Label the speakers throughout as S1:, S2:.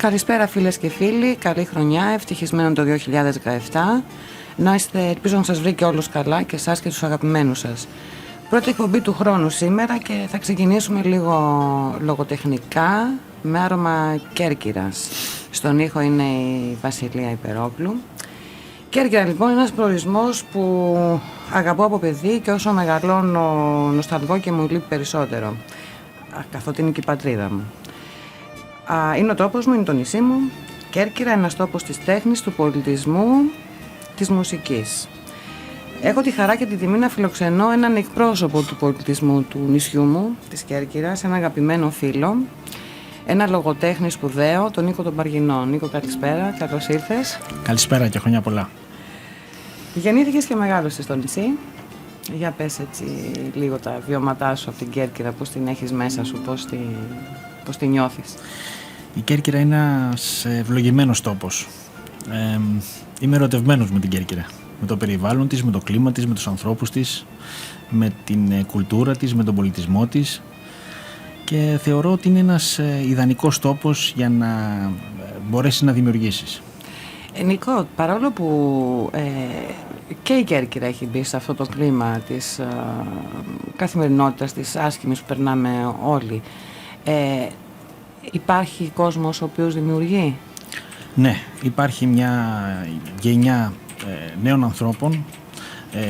S1: Καλησπέρα φίλες και φίλοι, καλή χρονιά, ευτυχισμένο το 2017. Να είστε, ελπίζω να σας βρει και όλους καλά και εσάς και τους αγαπημένους σας. Πρώτη εκπομπή του χρόνου σήμερα και θα ξεκινήσουμε λίγο λογοτεχνικά με άρωμα Κέρκυρας. Στον ήχο είναι η Βασιλεία Υπερόπλου. Κέρκυρα λοιπόν είναι ένας προορισμός που αγαπώ από παιδί και όσο μεγαλώνω νοσταλγώ και μου λείπει περισσότερο, καθότι είναι και η πατρίδα μου. Είναι ο τόπος μου, είναι το νησί μου. Κέρκυρα είναι ένας τόπος της τέχνης, του πολιτισμού, της μουσικής. Έχω τη χαρά και τη τιμή να φιλοξενώ έναν εκπρόσωπο του πολιτισμού του νησιού μου, της Κέρκυρας, ένα αγαπημένο φίλο, ένα λογοτέχνη σπουδαίο, τον Νίκο τον Παργινό. Νίκο, καλησπέρα, καλώς ήρθες.
S2: Καλησπέρα και χρόνια πολλά.
S1: Γεννήθηκες και μεγάλωσες στο νησί. Για πες έτσι λίγο τα βιώματά σου από την Κέρκυρα, πώς την έχεις μέσα σου, πώς τη νιώθεις.
S2: Η Κέρκυρα είναι ένας ευλογημένος τόπος. Είμαι ερωτευμένος με την Κέρκυρα. Με το περιβάλλον της, με το κλίμα της, με τους ανθρώπους της, με την κουλτούρα της, με τον πολιτισμό της. Και θεωρώ ότι είναι ένας ιδανικός τόπος για να μπορέσεις να δημιουργήσεις.
S1: Νίκο, παρόλο που και η Κέρκυρα έχει μπει σε αυτό το κλίμα της καθημερινότητας, της άσχημης που περνάμε όλοι, υπάρχει κόσμος ο οποίος δημιουργεί?
S2: Ναι, υπάρχει μια γενιά νέων ανθρώπων,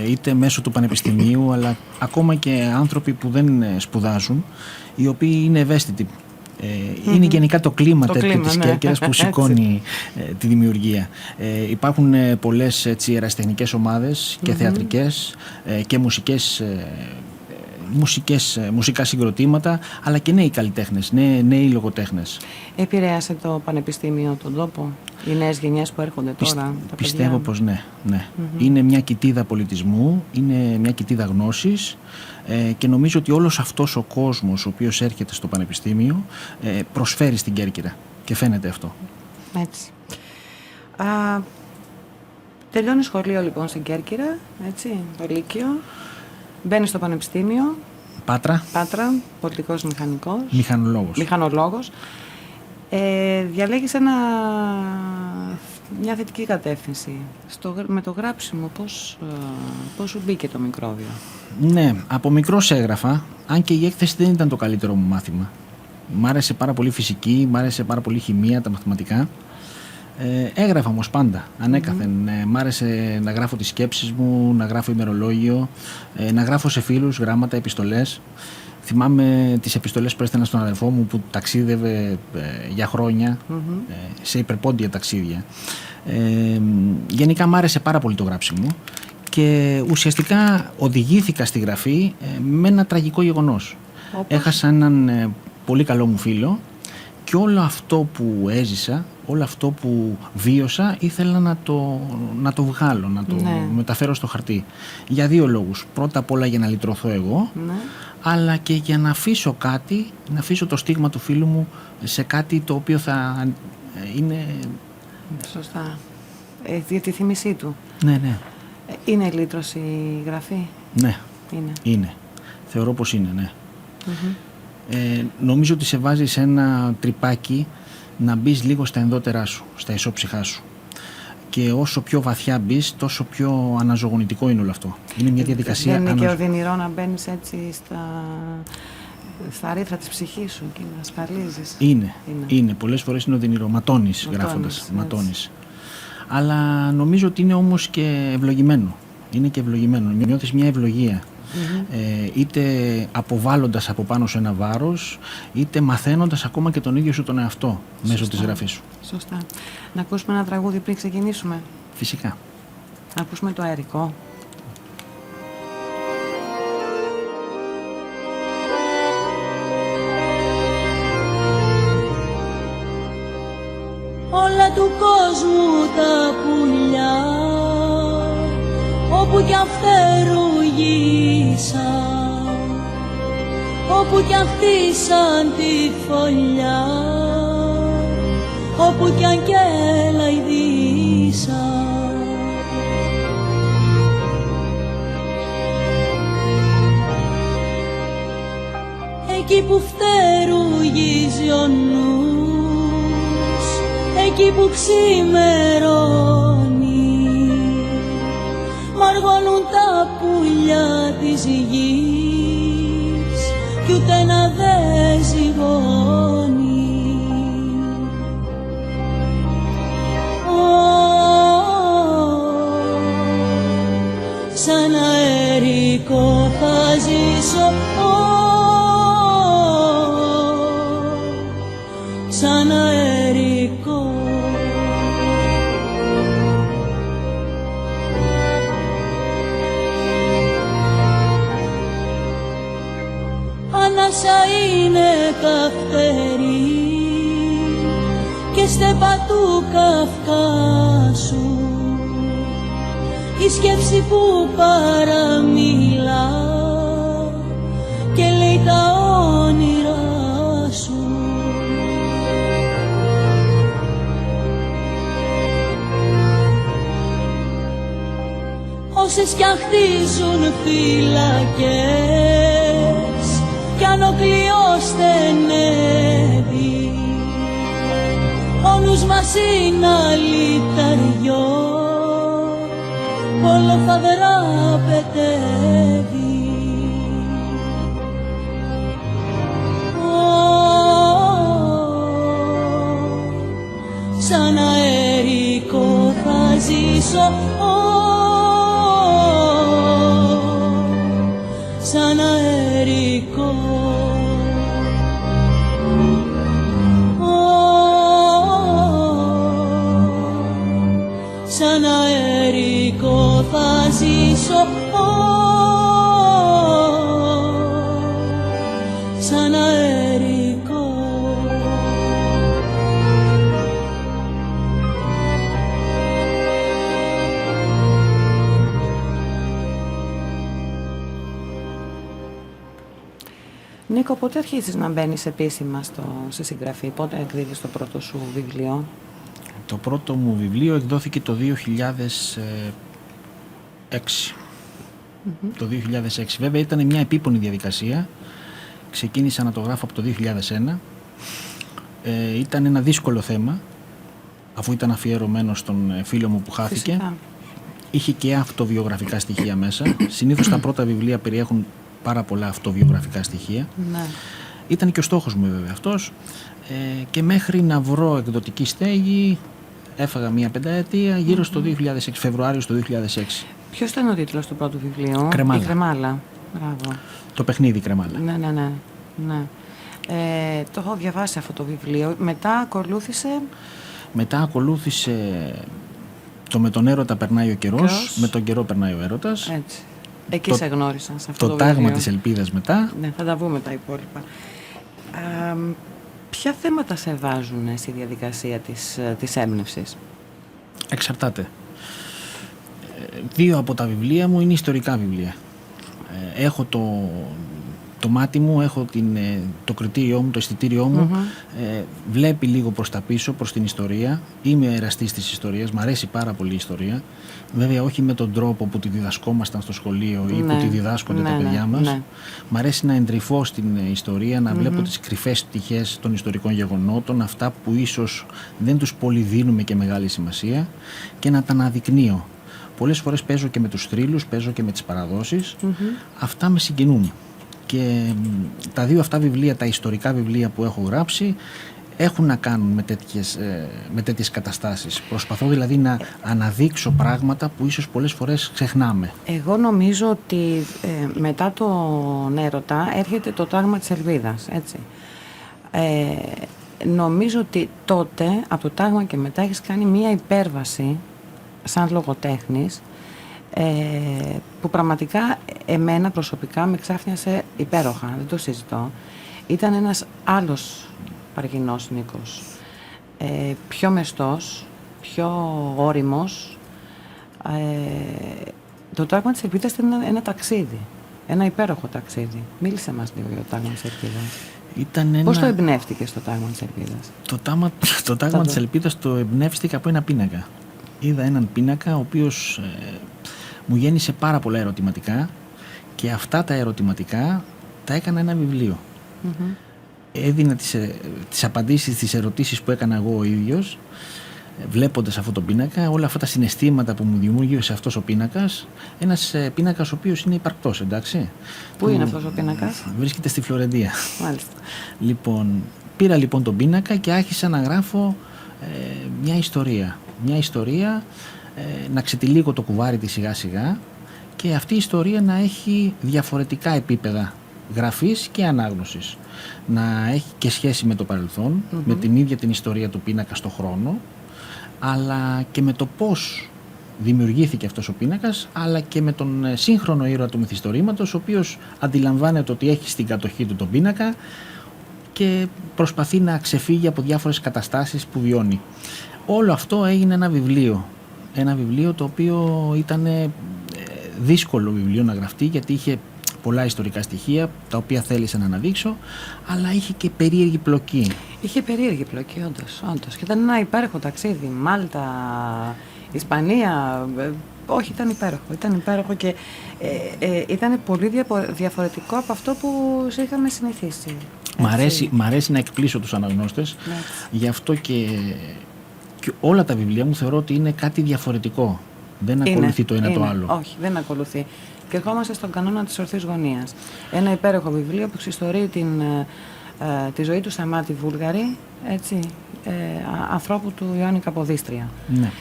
S2: είτε μέσω του πανεπιστημίου, αλλά ακόμα και άνθρωποι που δεν σπουδάζουν, οι οποίοι είναι ευαίσθητοι. Είναι γενικά το κλίμα της Κέρκυρας που σηκώνει τη δημιουργία. Υπάρχουν πολλές ερασιτεχνικές ομάδες και θεατρικές και μουσικά συγκροτήματα, αλλά και νέοι καλλιτέχνες, νέοι λογοτέχνες.
S1: Επηρέασε το πανεπιστήμιο τον τόπο, οι νέες γενιές που έρχονται τώρα?
S2: Πιστεύω πως ναι. Είναι μια κοιτίδα πολιτισμού, είναι μια κοιτίδα γνώσης και νομίζω ότι όλος αυτός ο κόσμος ο οποίος έρχεται στο πανεπιστήμιο προσφέρει στην Κέρκυρα και φαίνεται αυτό.
S1: Έτσι. Τελειώνει σχολείο λοιπόν στην Κέρκυρα, έτσι, το Λύκειο. Μπαίνει στο πανεπιστήμιο.
S2: Πάτρα,
S1: πολιτικός μηχανικός.
S2: Μηχανολόγος.
S1: Διαλέγεις μια θετική κατεύθυνση. Με το γράψιμο, πώς σου μπήκε το μικρόβιο?
S2: Ναι, από μικρός έγραφα, αν και η έκθεση δεν ήταν το καλύτερο μου μάθημα. Μ' άρεσε πάρα πολύ φυσική, μ' άρεσε πάρα πολύ χημεία, τα μαθηματικά. Έγραφα όμως πάντα, ανέκαθεν. Μ' άρεσε να γράφω τις σκέψεις μου, να γράφω ημερολόγιο, να γράφω σε φίλους γράμματα, επιστολές. Θυμάμαι τις επιστολές που έστελνα στον αδελφό μου που ταξίδευε για χρόνια, σε υπερπόντια ταξίδια. Γενικά μ' άρεσε πάρα πολύ το γράψιμο και ουσιαστικά οδηγήθηκα στη γραφή με ένα τραγικό γεγονός. Έχασα έναν πολύ καλό μου φίλο και όλο αυτό που έζησα, όλο αυτό που βίωσα ήθελα να το βγάλω, να το μεταφέρω στο χαρτί. Για δύο λόγους. Πρώτα απ' όλα για να λυτρωθώ εγώ, αλλά και για να αφήσω κάτι, να αφήσω το στίγμα του φίλου μου σε κάτι το οποίο θα είναι...
S1: Σωστά. Για τη θύμησή του.
S2: Ναι.
S1: Είναι λύτρωση η γραφή?
S2: Ναι, είναι. Θεωρώ πως είναι, ναι. Νομίζω ότι σε βάζει σε ένα τρυπάκι να μπεις λίγο στα ενδότερά σου, στα ισόψυχά σου. Και όσο πιο βαθιά μπεις, τόσο πιο αναζωογονητικό είναι όλο αυτό. Είναι μια διαδικασία.
S1: Δεν είναι και οδυνηρό να μπαίνεις έτσι στα ρήθρα της ψυχής σου και να ασφαλίζεις?
S2: Είναι. Πολλές φορές είναι οδυνηρό. Ματώνεις γράφοντας. Αλλά νομίζω ότι είναι όμως και ευλογημένο. Είναι και ευλογημένο. Νιώθεις μια ευλογία. Είτε αποβάλλοντας από πάνω σε ένα βάρος, είτε μαθαίνοντας ακόμα και τον ίδιο σου τον εαυτό μέσω της γραφής σου.
S1: Σωστά. Να ακούσουμε ένα τραγούδι πριν ξεκινήσουμε?
S2: Φυσικά.
S1: Να ακούσουμε το αερικό.
S3: Όλα του κόσμου τα πουλιά, όπου κι αν φτερουγίσαν, όπου κι αν χτίσαν τη φωλιά, όπου κι αν κελαϊδίσαν. Εκεί που φτερουγίζει ο νους, εκεί που ξημερώνει, μ' αργώνουν τα πουλιά της γης κι ούτε ένα δε ζυγώνει. Σαν αερικό θα ζήσω, σαν αερικό. Ανάσα είναι καυτερή και στέπα του Καυκάσου, η σκέψη που παραμιλά και λέει τα όνειρά σου. Όσες κι αν χτίζουν φυλακές κι αν ο κλειός στενεύει, ο νους μας είναι αλυταριό, όλο θα δραπετεύει. Σαν αερικό θα ζήσω, σαν αερικό. Σαν αερικό θα ζήσω, σαν αερικό.
S1: Νίκο, πότε αρχίζεις να μπαίνεις επίσημα στη συγγραφή, πότε εκδίδεις το πρώτο σου βιβλίο?
S2: Το πρώτο μου βιβλίο εκδόθηκε το 2006. Το 2006. Βέβαια ήταν μια επίπονη διαδικασία. Ξεκίνησα να το γράφω από το 2001. Ήταν ένα δύσκολο θέμα, αφού ήταν αφιερωμένο στον φίλο μου που χάθηκε.
S1: Φυσικά.
S2: Είχε και αυτοβιογραφικά στοιχεία μέσα. Συνήθως τα πρώτα βιβλία περιέχουν πάρα πολλά αυτοβιογραφικά στοιχεία.
S1: Ναι.
S2: Ήταν και ο στόχος μου βέβαια αυτός. Και μέχρι να βρω εκδοτική στέγη έφαγα μια πενταετία, γύρω στο 2006, Φεβρουάριο στο 2006.
S1: Ποιος ήταν ο τίτλος του πρώτου βιβλίου?
S2: Κρεμάλα.
S1: Η Κρεμάλα. Μπράβο.
S2: Το παιχνίδι Κρεμάλα.
S1: Ναι. Το έχω διαβάσει αυτό το βιβλίο. Μετά ακολούθησε
S2: το «Με τον έρωτα περνάει ο καιρός», «Με τον καιρό περνάει ο έρωτας».
S1: Έτσι. Εκεί σε γνώρισα σε αυτό το
S2: τάγμα
S1: βιβλίο.
S2: της ελπίδας μετά.
S1: Ναι, θα τα βούμε τα υπόλοιπα. Ποια θέματα σε βάζουν στη διαδικασία της έμπνευσης?
S2: Εξαρτάται. Δύο από τα βιβλία μου είναι ιστορικά βιβλία. Έχω το μάτι μου, έχω το κριτήριό μου, το αισθητήριό μου, βλέπει λίγο προς τα πίσω, προς την ιστορία. Είμαι εραστής της ιστορίας, μου αρέσει πάρα πολύ η ιστορία. Βέβαια όχι με τον τρόπο που τη διδασκόμασταν στο σχολείο ή που τη διδάσκονται τα παιδιά μας. Ναι. Μ' αρέσει να εντρυφώ στην ιστορία, να βλέπω τις κρυφές πτυχές των ιστορικών γεγονότων, αυτά που ίσως δεν τους πολύ δίνουμε και μεγάλη σημασία, και να τα αναδεικνύω. Πολλές φορές παίζω και με τους θρύλους, παίζω και με τις παραδόσεις. Αυτά με συγκινούν. Και τα δύο αυτά βιβλία, τα ιστορικά βιβλία που έχω γράψει, έχουν να κάνουν με τέτοιες καταστάσεις. Προσπαθώ δηλαδή να αναδείξω πράγματα που ίσως πολλές φορές ξεχνάμε. Εγώ
S1: νομίζω ότι μετά τον έρωτα έρχεται το τάγμα της ελπίδας, έτσι. Νομίζω ότι τότε, από το τάγμα και μετά, έχεις κάνει μία υπέρβαση σαν λογοτέχνης, που πραγματικά εμένα προσωπικά με ξάφνιασε υπέροχα, δεν το συζητώ. Ήταν ένας άλλος Παργινός Νίκος, πιο μεστός, πιο όριμος. Το τάγμα της ελπίδας ήταν ένα ταξίδι, ένα υπέροχο ταξίδι. Μίλησε μας λίγο για το τάγμα της ελπίδας. Πώς το εμπνεύστηκες το τάγμα της ελπίδας?
S2: Το τάγμα της ελπίδας το εμπνεύστηκα από ένα πίνακα. Είδα έναν πίνακα ο οποίος μου γέννησε πάρα πολλά ερωτηματικά, και αυτά τα ερωτηματικά τα έκανα ένα βιβλίο. Έδινα τις απαντήσεις στις ερωτήσεις που έκανα εγώ ο ίδιος, βλέποντας αυτό το πίνακα, όλα αυτά τα συναισθήματα που μου δημιούργησε αυτός ο πίνακας, ένας πίνακας ο οποίος είναι υπαρκτός, εντάξει.
S1: Πού είναι αυτός ο πίνακας?
S2: Βρίσκεται στη Φλωρεντία.
S1: Μάλιστα.
S2: Λοιπόν, πήρα λοιπόν τον πίνακα και άρχισα να γράφω μια ιστορία. Μια ιστορία, να ξετυλίγω το κουβάρι της σιγά σιγά και αυτή η ιστορία να έχει διαφορετικά επίπεδα γραφής και ανάγνωσης. Να έχει και σχέση με το παρελθόν, με την ίδια την ιστορία του πίνακα στο χρόνο, αλλά και με το πώς δημιουργήθηκε αυτός ο πίνακας, αλλά και με τον σύγχρονο ήρωα του μυθιστορήματος, ο οποίος αντιλαμβάνεται ότι έχει στην κατοχή του τον πίνακα και προσπαθεί να ξεφύγει από διάφορες καταστάσεις που βιώνει. Όλο αυτό έγινε ένα βιβλίο. Ένα βιβλίο το οποίο ήταν δύσκολο βιβλίο να γραφτεί, γιατί είχε πολλά ιστορικά στοιχεία τα οποία θέλησα να αναδείξω, αλλά είχε και περίεργη πλοκή.
S1: Είχε περίεργη πλοκή, όντως. Και ήταν ένα υπέροχο ταξίδι. Μάλτα, Ισπανία. Όχι, ήταν υπέροχο. Ήταν υπέροχο και ήταν πολύ διαφορετικό από αυτό που είχαμε συνηθίσει.
S2: Μ' αρέσει να εκπλήσω τους αναγνώστες.
S1: Ναι.
S2: Γι' αυτό και όλα τα βιβλία μου θεωρώ ότι είναι κάτι διαφορετικό. Δεν ακολουθεί το ένα το άλλο.
S1: Όχι, δεν ακολουθεί. Και ερχόμαστε στον κανόνα της ορθής γωνίας. Ένα υπέροχο βιβλίο που εξιστορεί τη ζωή του Σταμάτη Βούλγαρη, έτσι, ανθρώπου του Ιωάννη Καποδίστρια.
S2: Ναι.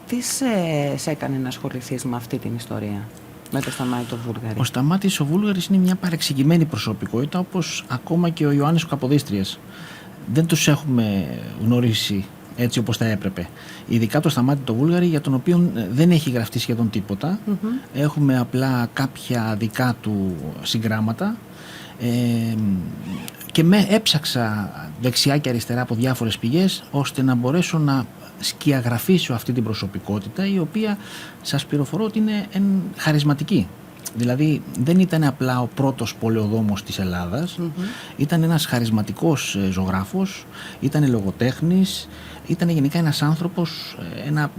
S1: Τι σε έκανε να ασχοληθείς με αυτή την ιστορία, με το Σταμάτη το Βούλγαρη?
S2: Ο Σταμάτης ο Βούλγαρης είναι μια παρεξηγημένη προσωπικότητα, όπως ακόμα και ο Ιωάννης ο Καποδίστριας. Δεν τους έχουμε γνωρίσει έτσι όπως θα έπρεπε. Ειδικά το Σταμάτη το Βούλγαρη, για τον οποίο δεν έχει γραφτεί σχεδόν τίποτα. Έχουμε απλά κάποια δικά του συγγράμματα και έψαξα δεξιά και αριστερά από διάφορες πηγές, ώστε να μπορέσω να σκιαγραφίσω αυτή την προσωπικότητα, η οποία σας πληροφορώ ότι είναι χαρισματική. Δηλαδή δεν ήταν απλά ο πρώτος πολεοδόμος της Ελλάδας, ήταν ένας χαρισματικός ζωγράφος, ήταν λογοτέχνης, ήταν γενικά ένας άνθρωπος, ένα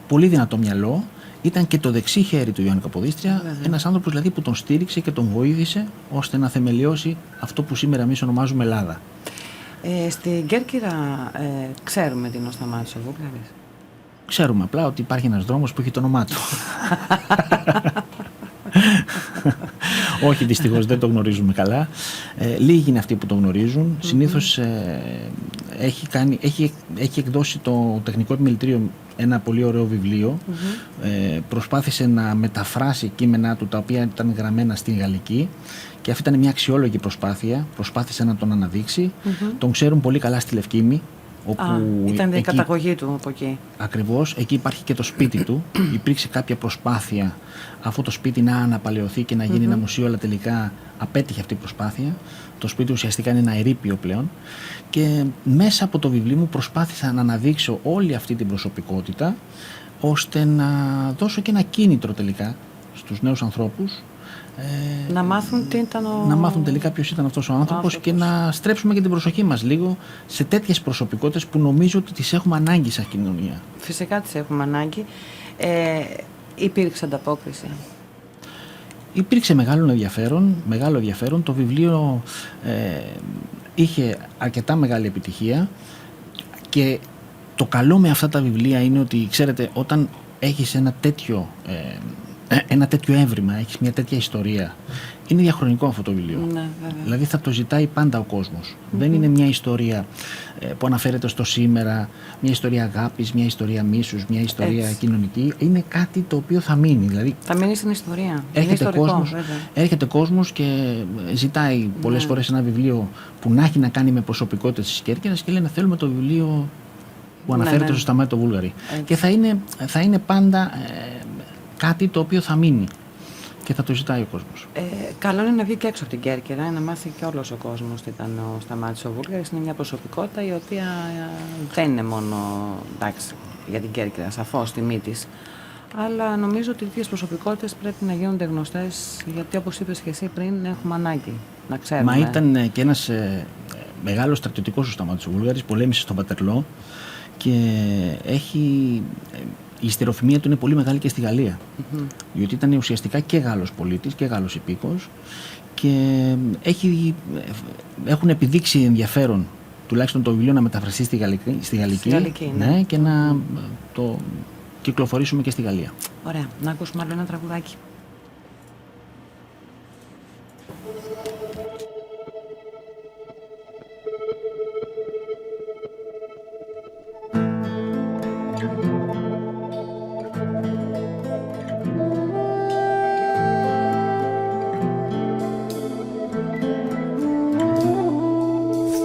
S2: πολύ δυνατό μυαλό, ήταν και το δεξί χέρι του Ιωάννη Καποδίστρια, ένας άνθρωπος δηλαδή που τον στήριξε και τον βοήθησε ώστε να θεμελιώσει αυτό που σήμερα εμείς ονομάζουμε Ελλάδα.
S1: Στην Κέρκυρα ξέρουμε τι είναι ο Σταμάτης ο Βούλγαρης?
S2: Ξέρουμε απλά ότι υπάρχει ένας δρόμος που έχει το όνομά του. Όχι, δυστυχώς δεν το γνωρίζουμε καλά. Λίγοι είναι αυτοί που το γνωρίζουν. Συνήθως έχει εκδώσει το Τεχνικό Επιμελητήριο ένα πολύ ωραίο βιβλίο. Προσπάθησε να μεταφράσει κείμενά του τα οποία ήταν γραμμένα στην γαλλική, και αυτή ήταν μια αξιόλογη προσπάθεια. Προσπάθησε να τον αναδείξει. Τον ξέρουν πολύ καλά στη Λευκήμη.
S1: Ήταν η καταγωγή του από εκεί.
S2: Ακριβώς, εκεί υπάρχει και το σπίτι του. Υπήρξε κάποια προσπάθεια αυτό το σπίτι να αναπαλαιωθεί και να γίνει ένα μουσείο, αλλά τελικά απέτυχε αυτή η προσπάθεια. Το σπίτι ουσιαστικά είναι ένα ερείπιο πλέον. Και μέσα από το βιβλίο μου προσπάθησα να αναδείξω όλη αυτή την προσωπικότητα, ώστε να δώσω και ένα κίνητρο τελικά στους νέους ανθρώπους.
S1: Να μάθουν τι ήταν
S2: να μάθουν τελικά ποιος ήταν αυτός ο άνθρωπος και να στρέψουμε και την προσοχή μας λίγο σε τέτοιες προσωπικότητες που νομίζω ότι τις έχουμε ανάγκη σαν κοινωνία.
S1: Φυσικά τις έχουμε ανάγκη. Υπήρξε ανταπόκριση?
S2: Υπήρξε μεγάλο ενδιαφέρον. Το βιβλίο είχε αρκετά μεγάλη επιτυχία, και το καλό με αυτά τα βιβλία είναι ότι, ξέρετε, όταν έχεις ένα τέτοιο έβριμα, έχεις μια τέτοια ιστορία, είναι διαχρονικό αυτό το βιβλίο.
S1: Ναι,
S2: δηλαδή θα το ζητάει πάντα ο κόσμος. Δεν είναι μια ιστορία που αναφέρεται στο σήμερα, μια ιστορία αγάπης, μια ιστορία μίσους, μια ιστορία κοινωνική. Είναι κάτι το οποίο θα μείνει. Δηλαδή, θα
S1: μείνει στην ιστορία.
S2: Έρχεται κόσμος και ζητάει πολλές φορές ένα βιβλίο που να έχει να κάνει με προσωπικότητες της Κέρκυρας και λένε θέλουμε το βιβλίο που αναφέρεται στο Σταμάτη το Βούλγαρη. Και θα είναι πάντα κάτι το οποίο θα μείνει και θα το ζητάει ο κόσμος.
S1: Καλό είναι να βγει και έξω από την Κέρκυρα, να μάθει και όλος ο κόσμος τι ήταν ο Σταμάτης ο Βούλγαρης. Είναι μια προσωπικότητα η οποία δεν είναι μόνο, εντάξει, για την Κέρκυρα, σαφώς τιμή της, αλλά νομίζω ότι τέτοιες προσωπικότητες πρέπει να γίνονται γνωστές, γιατί όπως είπες και εσύ πριν, έχουμε ανάγκη να ξέρουμε.
S2: Μα ήταν και ένας μεγάλος στρατιωτικός ο Σταμάτης ο Βούλγαρης, πολέμησε στον Πατερλό και η ιστεροφημία του είναι πολύ μεγάλη και στη Γαλλία. Διότι ήταν ουσιαστικά και Γάλλος πολίτης και Γάλλος υπήκος, και έχουν επιδείξει ενδιαφέρον τουλάχιστον το βιβλίο να μεταφραστεί στη Γαλλική, ναι, και να το κυκλοφορήσουμε και στη Γαλλία.
S1: Ωραία, να ακούσουμε άλλο ένα τραγουδάκι.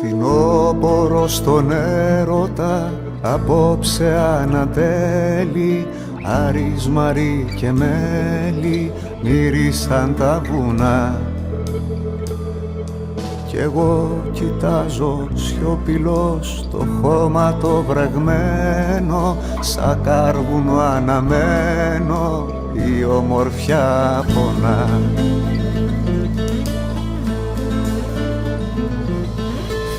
S4: Φθινόπωρο στον έρωτα, απόψε ανατέλει, Άρης, Μαρή και μέλι μύρισαν τα βουνά. Κι εγώ κοιτάζω σιωπηλός το χώμα το βρεγμένο, σαν κάρβουνο αναμένο η ομορφιά πονά.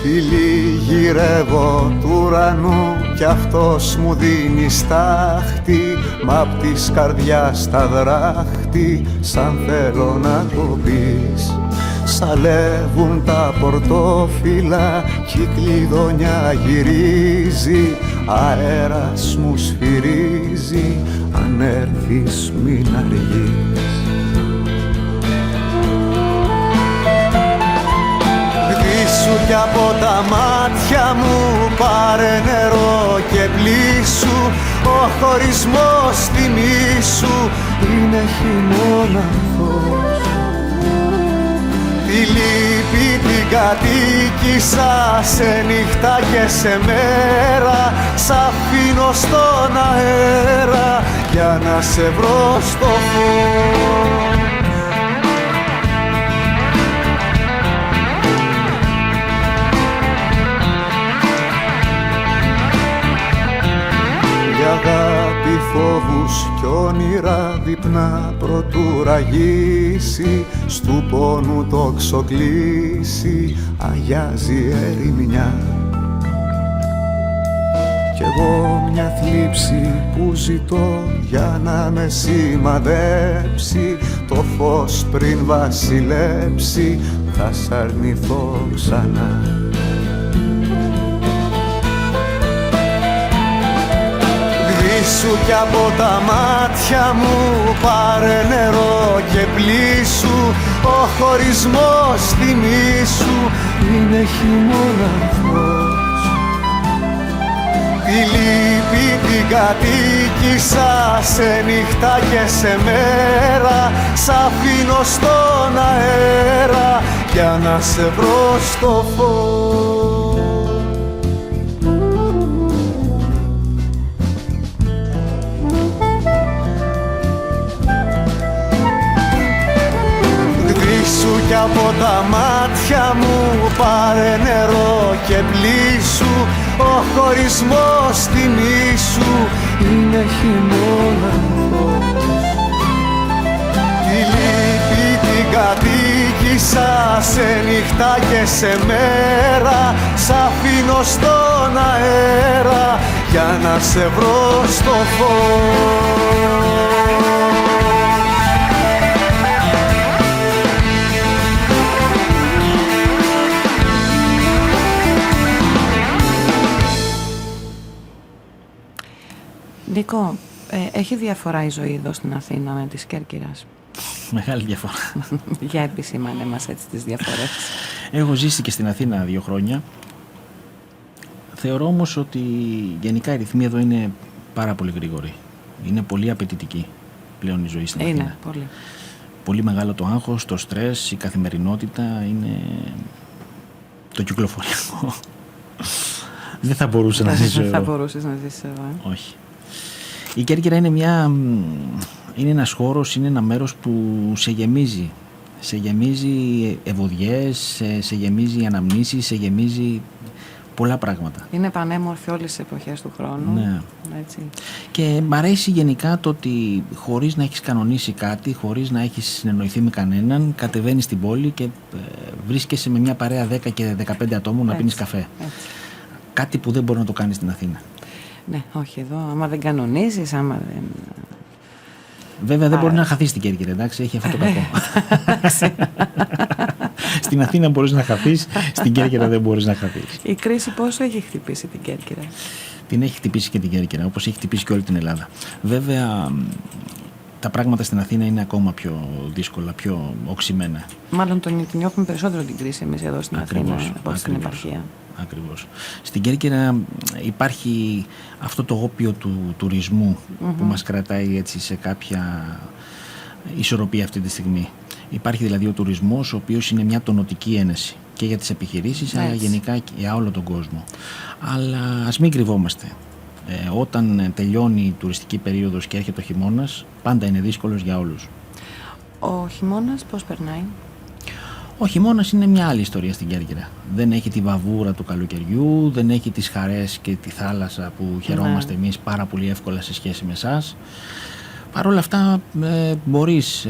S4: Φίλοι, γυρεύω του ουρανού κι αυτός μου δίνει στάχτη, μα απ' της καρδιάς τα δράχτη, σαν θέλω να κοπείς. Σαλεύουν τα πορτόφυλλα κι η κλειδονιά γυρίζει, αέρας μου σφυρίζει, αν έρθεις μην αργείς. Κι από τα μάτια μου πάρε νερό και πλήσου, ο χωρισμός θυμήσου είναι χειμώνα φως. Τη λύπη την κατοίκησα σε νύχτα και σε μέρα, σ' αφήνω στον αέρα για να σε βρω στο φως. Αγάπη, φόβους κι όνειρα δείπνα προτού ραγίσει, στου πόνου το ξοκλήσει, αγιάζει ερημιά. Κι εγώ μια θλίψη που ζητώ για να με σημαδέψει, το φως πριν βασιλέψει θα σ' αρνηθώ ξανά. Σου κι από τα μάτια μου πάρε νερό και πλήσου, ο χωρισμός θυμήσου είναι χειμώνα φως. Τη λύπη την κατοίκησα σε νύχτα και σε μέρα, σ' αφήνω στον αέρα για να σε βρω στο φως. Σου κι από τα μάτια μου πάρε νερό και πλήσου, ο χωρισμός θυμήσου είναι χειμώνα φως. Τη λύπη την κατοίκησα σε νύχτα και σε μέρα, σ' αφήνω στον αέρα για να σε βρω στο φως.
S1: Νίκο, έχει διαφορά η ζωή εδώ στην Αθήνα με της Κέρκυρας?
S2: Μεγάλη διαφορά.
S1: Για επισήμανε μας έτσι τις διαφορές.
S2: Έχω ζήσει και στην Αθήνα 2 χρόνια. Θεωρώ όμως ότι γενικά η ρυθμή εδώ είναι πάρα πολύ γρήγορη. Είναι πολύ απαιτητική πλέον η ζωή στην Αθήνα.
S1: Είναι, πολύ.
S2: Πολύ μεγάλο το άγχος, το στρες, η καθημερινότητα είναι το κυκλοφοριακό. Δεν θα μπορούσα να ζήσω εδώ.
S1: Δεν θα μπορούσες να ζήσεις εδώ.
S2: Όχι. Η Κέρκυρα είναι ένας χώρος, είναι ένα μέρος που σε γεμίζει. Σε γεμίζει ευωδιές, σε γεμίζει αναμνήσεις, σε γεμίζει πολλά πράγματα.
S1: Είναι πανέμορφη όλες τις εποχές του χρόνου.
S2: Ναι.
S1: Έτσι.
S2: Και μ' αρέσει γενικά το ότι χωρίς να έχεις κανονίσει κάτι, χωρίς να έχεις συνεννοηθεί με κανέναν, κατεβαίνεις στην πόλη και βρίσκεσαι με μια παρέα 10 και 15 ατόμων να πίνεις καφέ.
S1: Έτσι.
S2: Κάτι που δεν μπορεί να το κάνεις στην Αθήνα.
S1: Ναι, όχι εδώ. Άμα δεν κανονίζεις, άμα δεν...
S2: Βέβαια δεν μπορεί να χαθεί στην Κέρκυρα, εντάξει, έχει αυτό το κακό. Στην Αθήνα μπορείς να χαθείς, στην Κέρκυρα δεν μπορείς να χαθείς.
S1: Η κρίση πόσο έχει χτυπήσει την Κέρκυρα?
S2: Την έχει χτυπήσει και την Κέρκυρα, όπως έχει χτυπήσει και όλη την Ελλάδα. Βέβαια, τα πράγματα στην Αθήνα είναι ακόμα πιο δύσκολα, πιο οξυμένα.
S1: Μάλλον την νιώθουμε περισσότερο την κρίση εμείς εδώ στην Αθήνα από στην επαρχία.
S2: Ακριβώς. Στην Κέρκυρα υπάρχει αυτό το όπιο του τουρισμού που μας κρατάει έτσι σε κάποια ισορροπία αυτή τη στιγμή. Υπάρχει δηλαδή ο τουρισμός, ο οποίος είναι μια τονωτική ένεση και για τις επιχειρήσεις, αλλά γενικά για όλο τον κόσμο. Αλλά ας μην κρυβόμαστε. Όταν τελειώνει η τουριστική περίοδος και έρχεται ο χειμώνας, πάντα είναι δύσκολος για όλους.
S1: Ο χειμώνας πώς περνάει?
S2: Ο χειμώνας είναι μια άλλη ιστορία στην Κέρκυρα. Δεν έχει τη βαβούρα του καλοκαιριού, δεν έχει τις χαρές και τη θάλασσα που χαιρόμαστε εμείς πάρα πολύ εύκολα σε σχέση με εσάς. Παρ' όλα αυτά μπορείς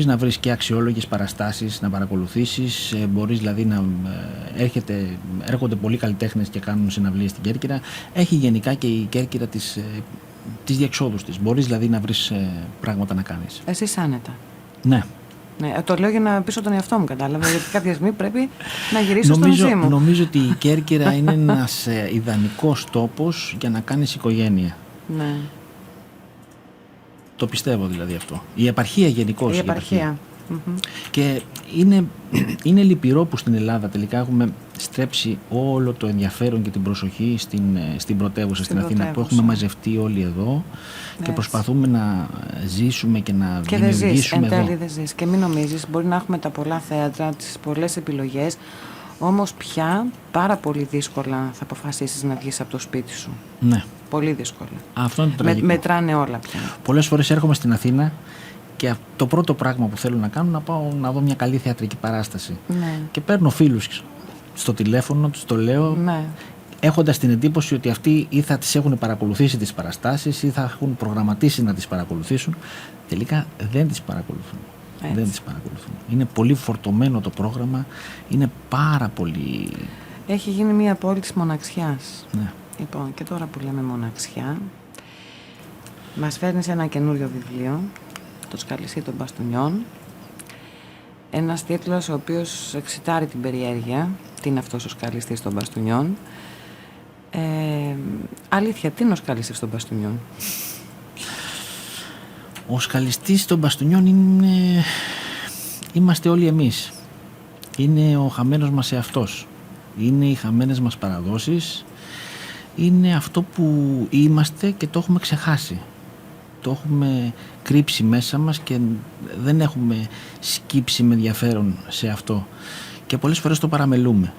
S2: να βρεις και αξιόλογες παραστάσεις να παρακολουθήσεις, μπορείς δηλαδή να έρχονται πολλοί καλλιτέχνες και κάνουν συναυλίες στην Κέρκυρα. Έχει γενικά και η Κέρκυρα τις διεξόδους της. Μπορείς δηλαδή να βρεις πράγματα να κάνεις.
S1: Εσείς άνετα?
S2: Ναι.
S1: Ναι, το λέω για να πείσω τον εαυτό μου, κατάλαβα, γιατί κάποια στιγμή πρέπει να γυρίσω στο νησί μου.
S2: Νομίζω ότι η Κέρκυρα είναι ένας ιδανικός τόπος για να κάνεις οικογένεια.
S1: Ναι.
S2: Το πιστεύω δηλαδή αυτό. Η επαρχία γενικώς.
S1: Η επαρχία.
S2: Και είναι λυπηρό που στην Ελλάδα τελικά έχουμε στρέψει όλο το ενδιαφέρον και την προσοχή στην πρωτεύουσα, στην Αθήνα, που έχουμε μαζευτεί όλοι εδώ και προσπαθούμε να ζήσουμε και να δημιουργήσουμε εδώ.
S1: Εν τέλει δεν ζεις. Και μην νομίζεις, μπορεί να έχουμε τα πολλά θέατρα, τις πολλές επιλογές, όμως πια πάρα πολύ δύσκολα θα αποφασίσεις να βγεις από το σπίτι σου.
S2: Ναι.
S1: Πολύ δύσκολα.
S2: Αυτό είναι το τραγικό.
S1: Μετράνε όλα πια.
S2: Πολλές φορές έρχομαι στην Αθήνα και το πρώτο πράγμα που θέλω να κάνω να πάω να δω μια καλή θεατρική παράσταση.
S1: Ναι.
S2: Και παίρνω φίλους στο τηλέφωνο, τους το λέω,
S1: ναι,
S2: έχοντας την εντύπωση ότι αυτοί ή θα τις έχουν παρακολουθήσει τις παραστάσεις ή θα έχουν προγραμματίσει να τις παρακολουθήσουν. Τελικά δεν τις παρακολουθούν. Δεν τις παρακολουθούν. Είναι πολύ φορτωμένο το πρόγραμμα, είναι πάρα πολύ...
S1: Έχει γίνει μια πόλη της μοναξιάς.
S2: Ναι.
S1: Λοιπόν, και τώρα που λέμε μοναξιά, μας φέρνεις ένα καινούριο βιβλίο, το Σκαλιστή των Μπαστούνιών. Ένας τίτλος ο οποίος εξητάρει την περιέργεια. Τι είναι αυτός ο Σκαλιστής των Μπαστούνιών? Αλήθεια, τι είναι ο Σκαλιστής των Μπαστούνιων?
S2: Ο Σκαλιστής των Μπαστούνιων είμαστε όλοι εμείς. Είναι ο χαμένος μας εαυτός. Είναι οι χαμένες μας παραδόσεις. Είναι αυτό που είμαστε και το έχουμε ξεχάσει. Το έχουμε κρύψει μέσα μας και δεν έχουμε σκύψει με ενδιαφέρον σε αυτό. Και πολλές φορές το παραμελούμε.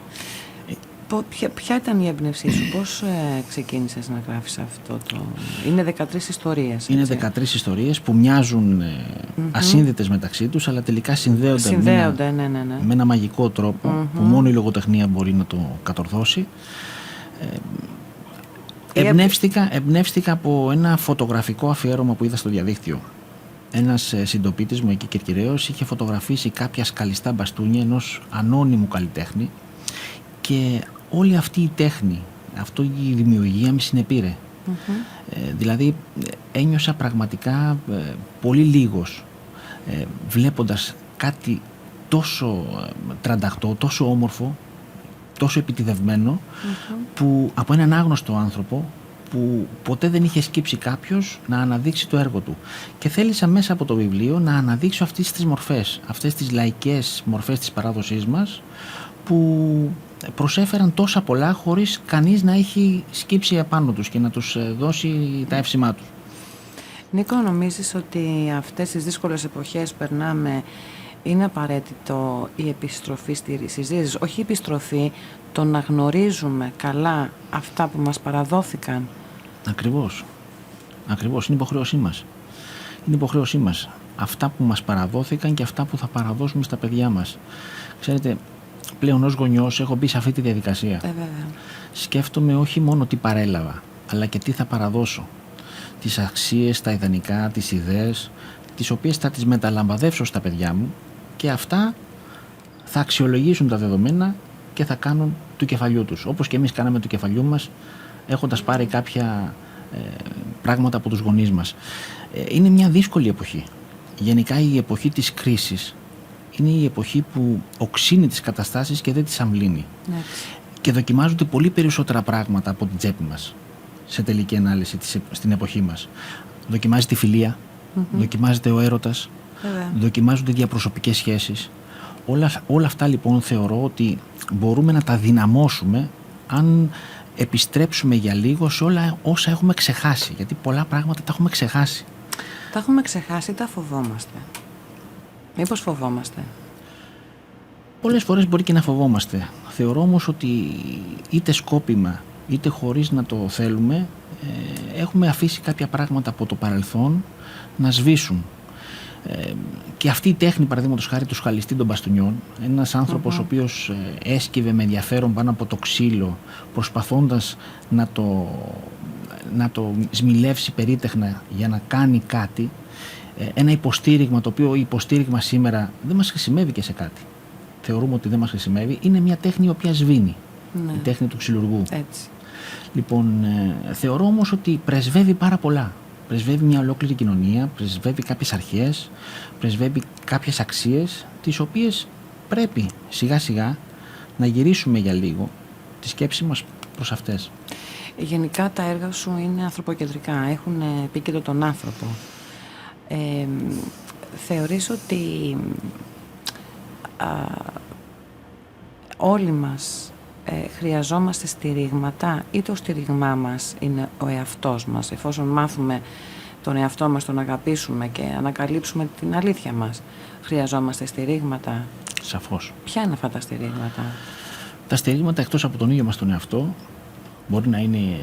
S1: Ποια ήταν η έμπνευσή σου, πώς ξεκίνησες να γράφεις αυτό το... Είναι 13 ιστορίες, έτσι? Είναι
S2: 13 ιστορίες που μοιάζουν ασύνδετες μεταξύ τους, αλλά τελικά συνδέονται με ένα μαγικό τρόπο που μόνο η λογοτεχνία μπορεί να το κατορθώσει. Εμπνεύστηκα από ένα φωτογραφικό αφιέρωμα που είδα στο διαδίκτυο. Ένας συντοπίτης μου εκεί Κερκυραίος είχε φωτογραφίσει κάποια σκαλιστά μπαστούνια ενός ανώνυμου καλλιτέχνη και όλη αυτή η τέχνη, αυτή η δημιουργία με συνεπήρε. Δηλαδή ένιωσα πραγματικά πολύ λίγος βλέποντας κάτι τόσο τρανταχτό, τόσο όμορφο, τόσο επιτηδευμένο, που από έναν άγνωστο άνθρωπο που ποτέ δεν είχε σκύψει κάποιος να αναδείξει το έργο του. Και θέλησα μέσα από το βιβλίο να αναδείξω αυτές τις μορφές, αυτές τις λαϊκές μορφές της παράδοσής μας, που προσέφεραν τόσα πολλά χωρίς κανείς να έχει σκύψει επάνω τους και να τους δώσει τα εύσημά τους.
S1: Νίκο, νομίζεις ότι αυτές τις δύσκολες εποχές περνάμε, είναι απαραίτητο η επιστροφή στις ρίζες? Όχι η επιστροφή, το να γνωρίζουμε καλά αυτά που μας παραδόθηκαν.
S2: Ακριβώς. Ακριβώς. Είναι υποχρέωσή μας. Είναι υποχρέωσή μας. Αυτά που μας παραδόθηκαν και αυτά που θα παραδώσουμε στα παιδιά μας. Ξέρετε, πλέον ως γονιός έχω μπει σε αυτή τη διαδικασία.
S1: Βέβαια.
S2: Σκέφτομαι όχι μόνο τι παρέλαβα, αλλά και τι θα παραδώσω. Τις αξίες, τα ιδανικά, τις ιδέες, τις οποίες θα τις μεταλαμπαδεύσω στα παιδιά μου και αυτά θα αξιολογήσουν τα δεδομένα και θα κάνουν του κεφαλιού τους. Όπως και εμείς κάναμε του κεφαλιού μας, έχοντας πάρει κάποια πράγματα από τους γονείς μας. Είναι μια δύσκολη εποχή. Γενικά η εποχή της κρίσης είναι η εποχή που οξύνει τις καταστάσεις και δεν τις αμβλύνει.
S1: Έτσι.
S2: Και δοκιμάζονται πολύ περισσότερα πράγματα από την τσέπη μας, σε τελική ανάλυση, στην εποχή μας. Δοκιμάζεται η φιλία, δοκιμάζεται ο έρωτας, δοκιμάζονται οι διαπροσωπικές σχέσεις. Όλα αυτά λοιπόν θεωρώ ότι μπορούμε να τα δυναμώσουμε αν επιστρέψουμε για λίγο σε όλα όσα έχουμε ξεχάσει. Γιατί πολλά πράγματα τα έχουμε ξεχάσει.
S1: Τα έχουμε ξεχάσει, τα φοβόμαστε. Μήπως φοβόμαστε?
S2: Πολλές φορές μπορεί και να φοβόμαστε. Θεωρώ όμως ότι είτε σκόπιμα είτε χωρίς να το θέλουμε έχουμε αφήσει κάποια πράγματα από το παρελθόν να σβήσουν. Και αυτή η τέχνη, παραδείγματος χάρη του σχαλιστή των μπαστούνιών, ένας άνθρωπος ο οποίος έσκυβε με ενδιαφέρον πάνω από το ξύλο, προσπαθώντας να το σμιλεύσει περίτεχνα για να κάνει κάτι, ένα υποστήριγμα το οποίο υποστήριγμα σήμερα δεν μας χρησιμεύει και σε κάτι. Θεωρούμε ότι δεν μας χρησιμεύει. Είναι μια τέχνη η οποία σβήνει. Ναι. Η τέχνη του ξυλουργού.
S1: Έτσι.
S2: Λοιπόν, θεωρώ όμως ότι πρεσβεύει πάρα πολλά. Πρεσβεύει μια ολόκληρη κοινωνία, πρεσβεύει κάποιες αρχές, πρεσβεύει κάποιες αξίες, τις οποίες πρέπει σιγά σιγά να γυρίσουμε για λίγο τη σκέψη μας προς αυτές.
S1: Γενικά τα έργα σου είναι ανθρωποκεντρικά, έχουν επίκεντρο τον άνθρωπο. Θεωρείς ότι όλοι μας χρειαζόμαστε στηρίγματα, ή το στηρίγμά μας είναι ο εαυτός μας? Εφόσον μάθουμε τον εαυτό μας, τον αγαπήσουμε και ανακαλύψουμε την αλήθεια μας, χρειαζόμαστε στηρίγματα?
S2: Σαφώς.
S1: Ποια είναι αυτά τα στηρίγματα?
S2: Τα στηρίγματα, εκτός από τον ίδιο μας τον εαυτό, μπορεί να είναι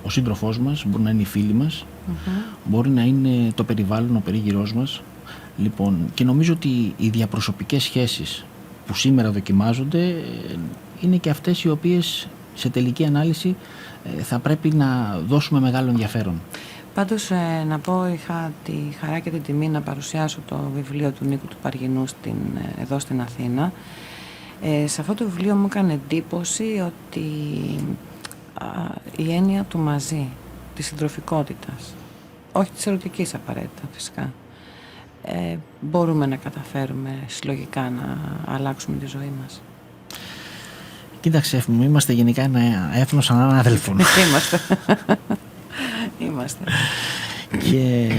S2: ο σύντροφός μας, μπορεί να είναι οι φίλοι μας, μπορεί να είναι το περιβάλλον, ο περίγυρός μας. Λοιπόν, και νομίζω ότι οι διαπροσωπικές σχέσεις που σήμερα δοκιμάζονται είναι και αυτές οι οποίες σε τελική ανάλυση θα πρέπει να δώσουμε μεγάλο ενδιαφέρον.
S1: Πάντως να πω, είχα τη χαρά και την τιμή να παρουσιάσω το βιβλίο του Νίκου του Παργινού εδώ στην Αθήνα. Σε αυτό το βιβλίο μου έκανε εντύπωση ότι η έννοια του μαζί, της συντροφικότητας, όχι της ερωτικής απαραίτητα φυσικά, μπορούμε να καταφέρουμε συλλογικά να αλλάξουμε τη ζωή μας.
S2: Κοίταξε, είμαστε γενικά ένα έθνος σαν έναν αδελφό.
S1: Είμαστε.
S2: Και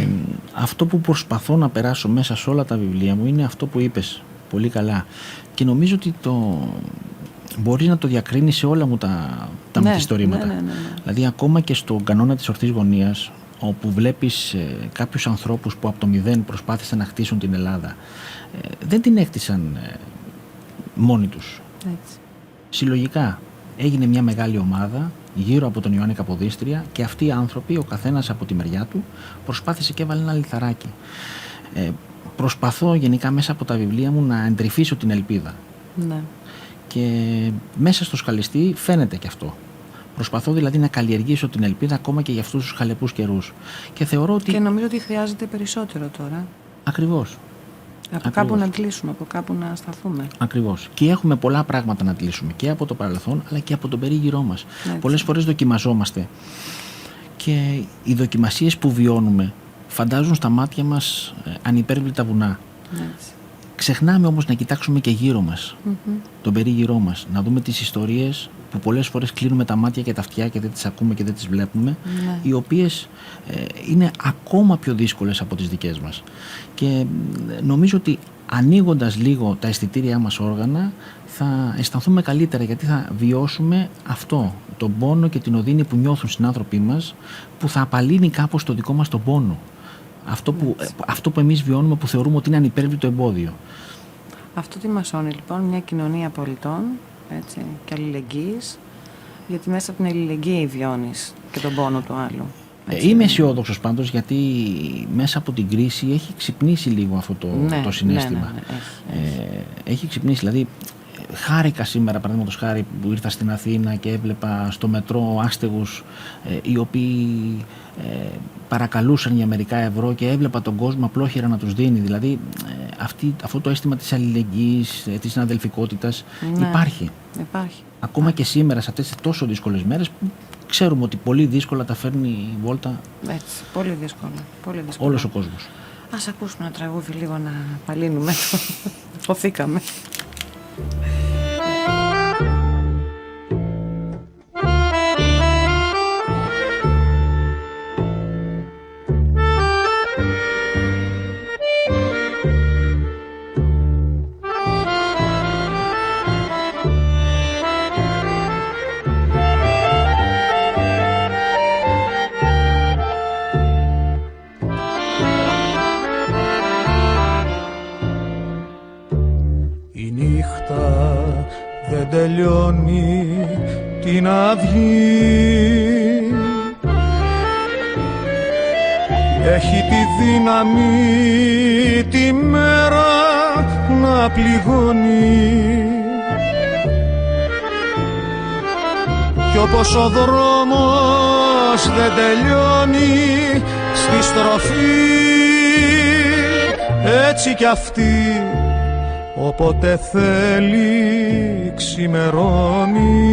S2: αυτό που προσπαθώ να περάσω μέσα σε όλα τα βιβλία μου είναι αυτό που είπες πολύ καλά. Και νομίζω ότι μπορείς να το διακρίνεις σε όλα μου τα μυθιστορήματα. Ναι. Δηλαδή ακόμα και στον κανόνα της ορθής γωνίας, όπου βλέπεις κάποιους ανθρώπους που από το μηδέν προσπάθησαν να χτίσουν την Ελλάδα, δεν την έκτισαν μόνοι τους.
S1: Έτσι.
S2: Συλλογικά έγινε μια μεγάλη ομάδα γύρω από τον Ιωάννη Καποδίστρια και αυτοί οι άνθρωποι, ο καθένας από τη μεριά του, προσπάθησε και έβαλε ένα λιθαράκι. Προσπαθώ γενικά μέσα από τα βιβλία μου να εντρυφήσω την ελπίδα.
S1: Ναι.
S2: Και μέσα στο σχαλιστή φαίνεται και αυτό. Προσπαθώ δηλαδή να καλλιεργήσω την ελπίδα ακόμα και για αυτούς τους χαλεπούς καιρούς. Και θεωρώ ότι.
S1: Και νομίζω ότι χρειάζεται περισσότερο τώρα.
S2: Ακριβώς.
S1: Από κάπου να αντλήσουμε, από κάπου να σταθούμε.
S2: Ακριβώς. Και έχουμε πολλά πράγματα να αντλήσουμε και από το παρελθόν αλλά και από τον περίγυρό μας. Πολλές φορές δοκιμαζόμαστε. Και οι δοκιμασίες που βιώνουμε φαντάζουν στα μάτια μας ανυπέρβλητα βουνά.
S1: Έτσι.
S2: Ξεχνάμε όμως να κοιτάξουμε και γύρω μας, τον περίγυρό μας, να δούμε τις ιστορίες που πολλές φορές κλείνουμε τα μάτια και τα αυτιά και δεν τις ακούμε και δεν τις βλέπουμε, οι οποίες είναι ακόμα πιο δύσκολες από τις δικές μας. Και νομίζω ότι ανοίγοντας λίγο τα αισθητήριά μας όργανα θα αισθανθούμε καλύτερα, γιατί θα βιώσουμε αυτό, τον πόνο και την οδύνη που νιώθουν συνάνθρωποι μας, που θα απαλύνει κάπως το δικό μας τον πόνο. Αυτό που εμείς βιώνουμε, που θεωρούμε ότι είναι ανυπέρβλητο εμπόδιο. Αυτό
S1: τι μας σώνει λοιπόν μια κοινωνία πολιτών, έτσι, και αλληλεγγύης, γιατί μέσα από την αλληλεγγύη βιώνεις και τον πόνο του άλλου.
S2: Είμαι αισιόδοξος πάντως, γιατί μέσα από την κρίση έχει ξυπνήσει λίγο αυτό το συναίσθημα. Έχει ξυπνήσει, δηλαδή χάρηκα σήμερα, παραδείγματος χάρη, που ήρθα στην Αθήνα και έβλεπα στο μετρό άστεγους οι οποίοι παρακαλούσαν για μερικά ευρώ και έβλεπα τον κόσμο απλόχερα να τους δίνει. Δηλαδή αυτό το αίσθημα της αλληλεγγύης, της συναδελφικότητας υπάρχει. Ακόμα και σήμερα σε αυτές τις τόσο δύσκολες μέρες που ξέρουμε ότι πολύ δύσκολα τα φέρνει η βόλτα.
S1: Έτσι, πολύ δύσκολα.
S2: Όλος ο κόσμος.
S1: Ας ακούσουμε ένα τραγούδι λίγο να παλύνουμε το. Φωθήκαμε.
S4: Τελειώνει την αυγή, έχει τη δύναμη τη μέρα να πληγώνει, κι όπως ο δρόμος δεν τελειώνει στη στροφή, έτσι κι αυτή όποτε θέλει ξημερώνει,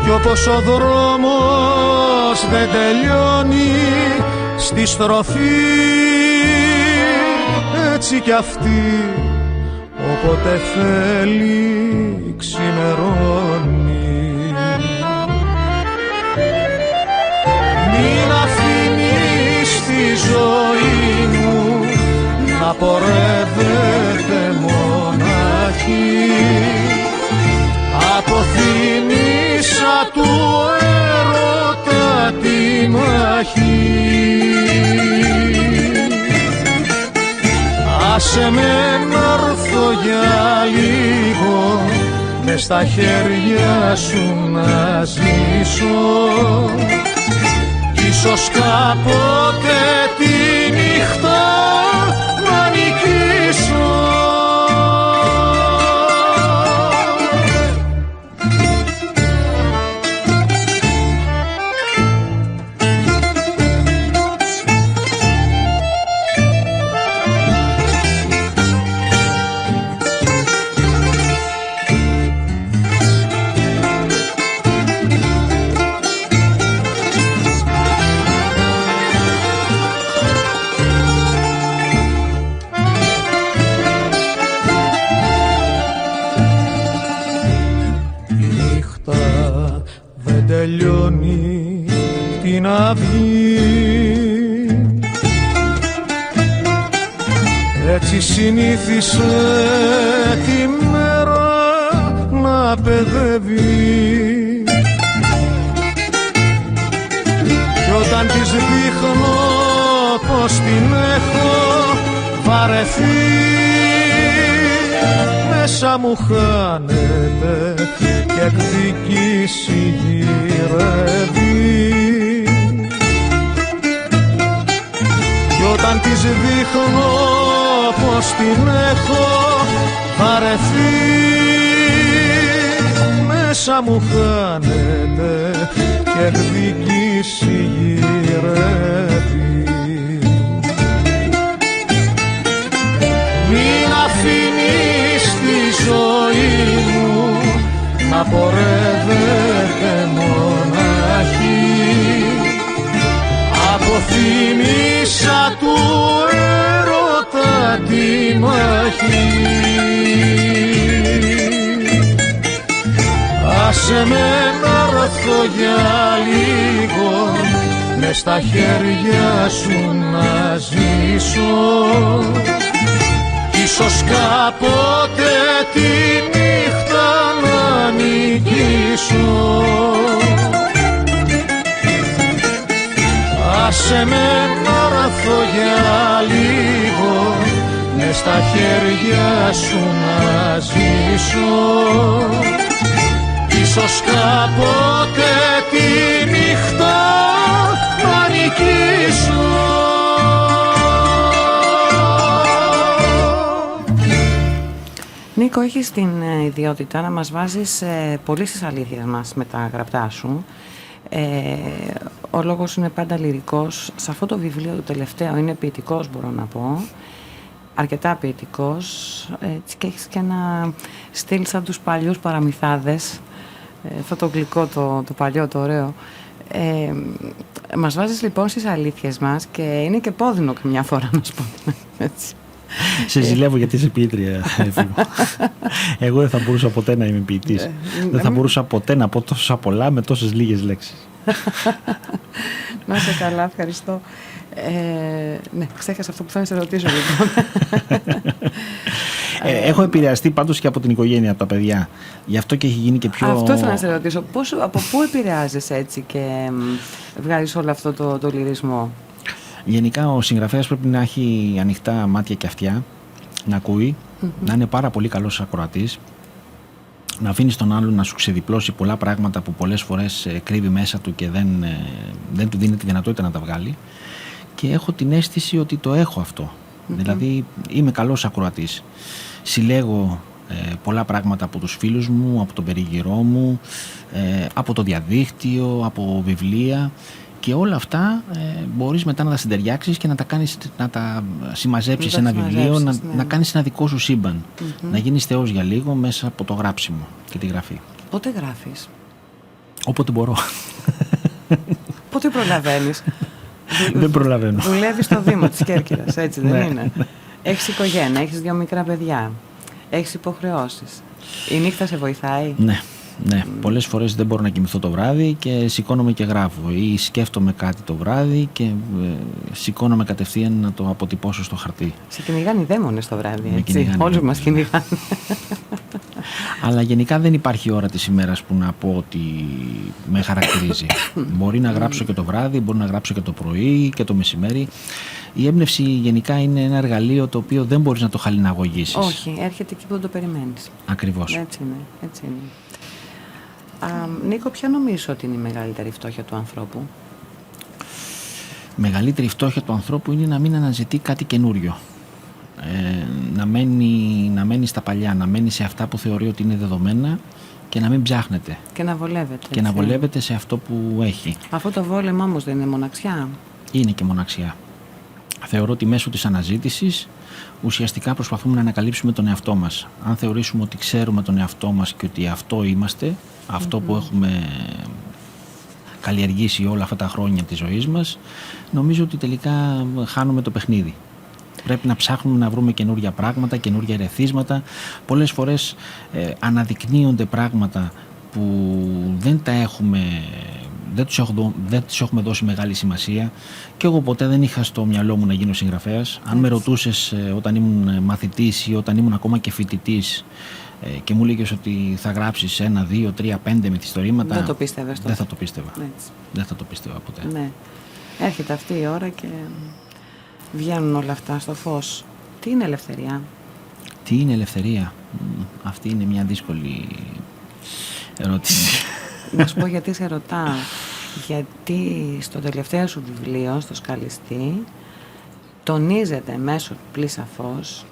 S4: κι όπως ο δρόμος δεν τελειώνει στη στροφή, έτσι κι αυτή όποτε θέλει ξημερώνει. Μην αφήνεις τη ζωή μου να πορεύεται μοναχή, αποθυμίσα του έρωτα τη μάχη. Άσε με να'ρθω για λίγο, μες στα χέρια σου να ζήσω, κι ίσως κάποτε τη νύχτα να νικήσω. Τελειώνει την αυγή, έτσι συνήθισε τη μέρα να παιδεύει, κι όταν της δείχνω πως την έχω βαρεθεί, μέσα μου χάνεται και εκδικήσει γυρεύει, κι όταν της δείχνω πως την έχω βαρεθεί, μέσα μου χάνεται και εκδικήσει γυρεύει. Μην αφήνεις τη ζωή μου να πορεύεται μοναχή, αποθυμίσα του έρωτα τη μάχη. Άσε με να'ρθω για λίγο, μες στα χέρια σου να ζήσω, ίσως κάποτε τη νύχτα να νικήσω. Άσε με να'ρθω για λίγο, μες στα χέρια σου να ζήσω, ίσως κάποτε τη νύχτα να νικήσω.
S1: Νίκο, έχεις την ιδιότητα να μας βάζεις πολύ στις αλήθειες μας με τα γραπτά σου. Ο λόγος είναι πάντα λυρικός. Σε αυτό το βιβλίο το τελευταίο είναι ποιητικός, μπορώ να πω. Αρκετά ποιητικός. Και έχεις και ένα στυλ σαν τους παλιούς παραμυθάδες. Αυτό το γλυκό, το παλιό, το ωραίο. Μας βάζεις λοιπόν στις αλήθειες μας και είναι και πόδινο καμιά φορά, να σου πω. Έτσι.
S2: Σε ζηλεύω γιατί είσαι ποιήτρια. Εγώ δεν θα μπορούσα ποτέ να είμαι ποιητής. Δεν θα μπορούσα ποτέ να πω τόσα πολλά με τόσες λίγες λέξεις.
S1: Να είσαι καλά, ευχαριστώ. Ναι, ξέχασα αυτό που θα σε ρωτήσω λοιπόν.
S2: Έχω επηρεαστεί πάντως και από την οικογένεια, από τα παιδιά. Γι' αυτό και έχει γίνει και πιο...
S1: Αυτό ήθελα να σε ρωτήσω. Από πού επηρεάζεσαι έτσι και βγάζεις όλο αυτό το λυρισμό?
S2: Γενικά ο συγγραφέας πρέπει να έχει ανοιχτά μάτια και αυτιά, να ακούει, να είναι πάρα πολύ καλός ακροατής, να αφήνει τον άλλον να σου ξεδιπλώσει πολλά πράγματα που πολλές φορές κρύβει μέσα του και δεν του δίνει τη δυνατότητα να τα βγάλει. Και έχω την αίσθηση ότι το έχω αυτό. Δηλαδή είμαι καλός ακροατής. Συλλέγω πολλά πράγματα από τους φίλους μου, από τον περίγυρό μου, από το διαδίκτυο, από βιβλία. Και όλα αυτά μπορείς μετά να τα συντεριάξεις και να τα συμμαζέψεις σε ένα βιβλίο, να κάνεις ένα δικό σου σύμπαν. Να γίνεις θεός για λίγο μέσα από το γράψιμο και τη γραφή.
S1: Πότε γράφεις?
S2: Όποτε μπορώ.
S1: Πότε προλαβαίνεις?
S2: Δεν προλαβαίνω.
S1: Δουλεύεις στο Δήμο της Κέρκυρας, έτσι δεν είναι? Έχεις οικογένεια, έχεις 2 μικρά παιδιά, έχεις υποχρεώσεις. Η νύχτα σε βοηθάει?
S2: Ναι, πολλές φορές δεν μπορώ να κοιμηθώ το βράδυ και σηκώνομαι και γράφω, ή σκέφτομαι κάτι το βράδυ και σηκώνομαι κατευθείαν να το αποτυπώσω στο χαρτί.
S1: Σε κυνηγάνε οι δαίμονες το βράδυ, έτσι. Όλους μας κυνηγάνε.
S2: Αλλά γενικά δεν υπάρχει ώρα της ημέρας που να πω ότι με χαρακτηρίζει. Μπορεί να γράψω και το βράδυ, μπορεί να γράψω και το πρωί και το μεσημέρι. Η έμπνευση γενικά είναι ένα εργαλείο το οποίο δεν μπορείς να το χαλιναγωγήσεις.
S1: Όχι, έρχεται εκεί που δεν το περιμένεις.
S2: Ακριβώς.
S1: Έτσι είναι. Νίκο, ποια νομίζεις ότι είναι η μεγαλύτερη φτώχεια του ανθρώπου?
S2: Η μεγαλύτερη φτώχεια του ανθρώπου είναι να μην αναζητεί κάτι καινούριο. Να μένει στα παλιά, να μένει σε αυτά που θεωρεί ότι είναι δεδομένα και να μην ψάχνεται.
S1: Και να βολεύεται.
S2: Και να βολεύεται σε αυτό που έχει.
S1: Αυτό το βόλεμα όμως δεν είναι μοναξιά?
S2: Είναι και μοναξιά. Θεωρώ ότι μέσω της αναζήτησης ουσιαστικά προσπαθούμε να ανακαλύψουμε τον εαυτό μας. Αν θεωρήσουμε ότι ξέρουμε τον εαυτό μας και ότι αυτό είμαστε, αυτό που έχουμε καλλιεργήσει όλα αυτά τα χρόνια της ζωής μας, νομίζω ότι τελικά χάνουμε το παιχνίδι. Πρέπει να ψάχνουμε να βρούμε καινούργια πράγματα, καινούργια ερεθίσματα. Πολλές φορές αναδεικνύονται πράγματα που δεν τους έχουμε δώσει μεγάλη σημασία, και εγώ ποτέ δεν είχα στο μυαλό μου να γίνω συγγραφέας. Αν με ρωτούσες όταν ήμουν μαθητής ή όταν ήμουν ακόμα και φοιτητής και μου έλεγες ότι θα γράψεις 1, 2, 3, 5 μυθιστορήματα,
S1: δεν το πίστευες τότε?
S2: Δεν θα το πίστευα.
S1: Έτσι.
S2: Δεν θα το πίστευα ποτέ.
S1: Ναι. Έρχεται αυτή η ώρα και βγαίνουν όλα αυτά στο φως. Τι είναι ελευθερία?
S2: Τι είναι ελευθερία? Αυτή είναι μια δύσκολη ερώτηση.
S1: Να σου πω γιατί σε ρωτάω. Γιατί στο τελευταίο σου βιβλίο, στο Σκαλιστή, τονίζεται μέσω του πλήσα φως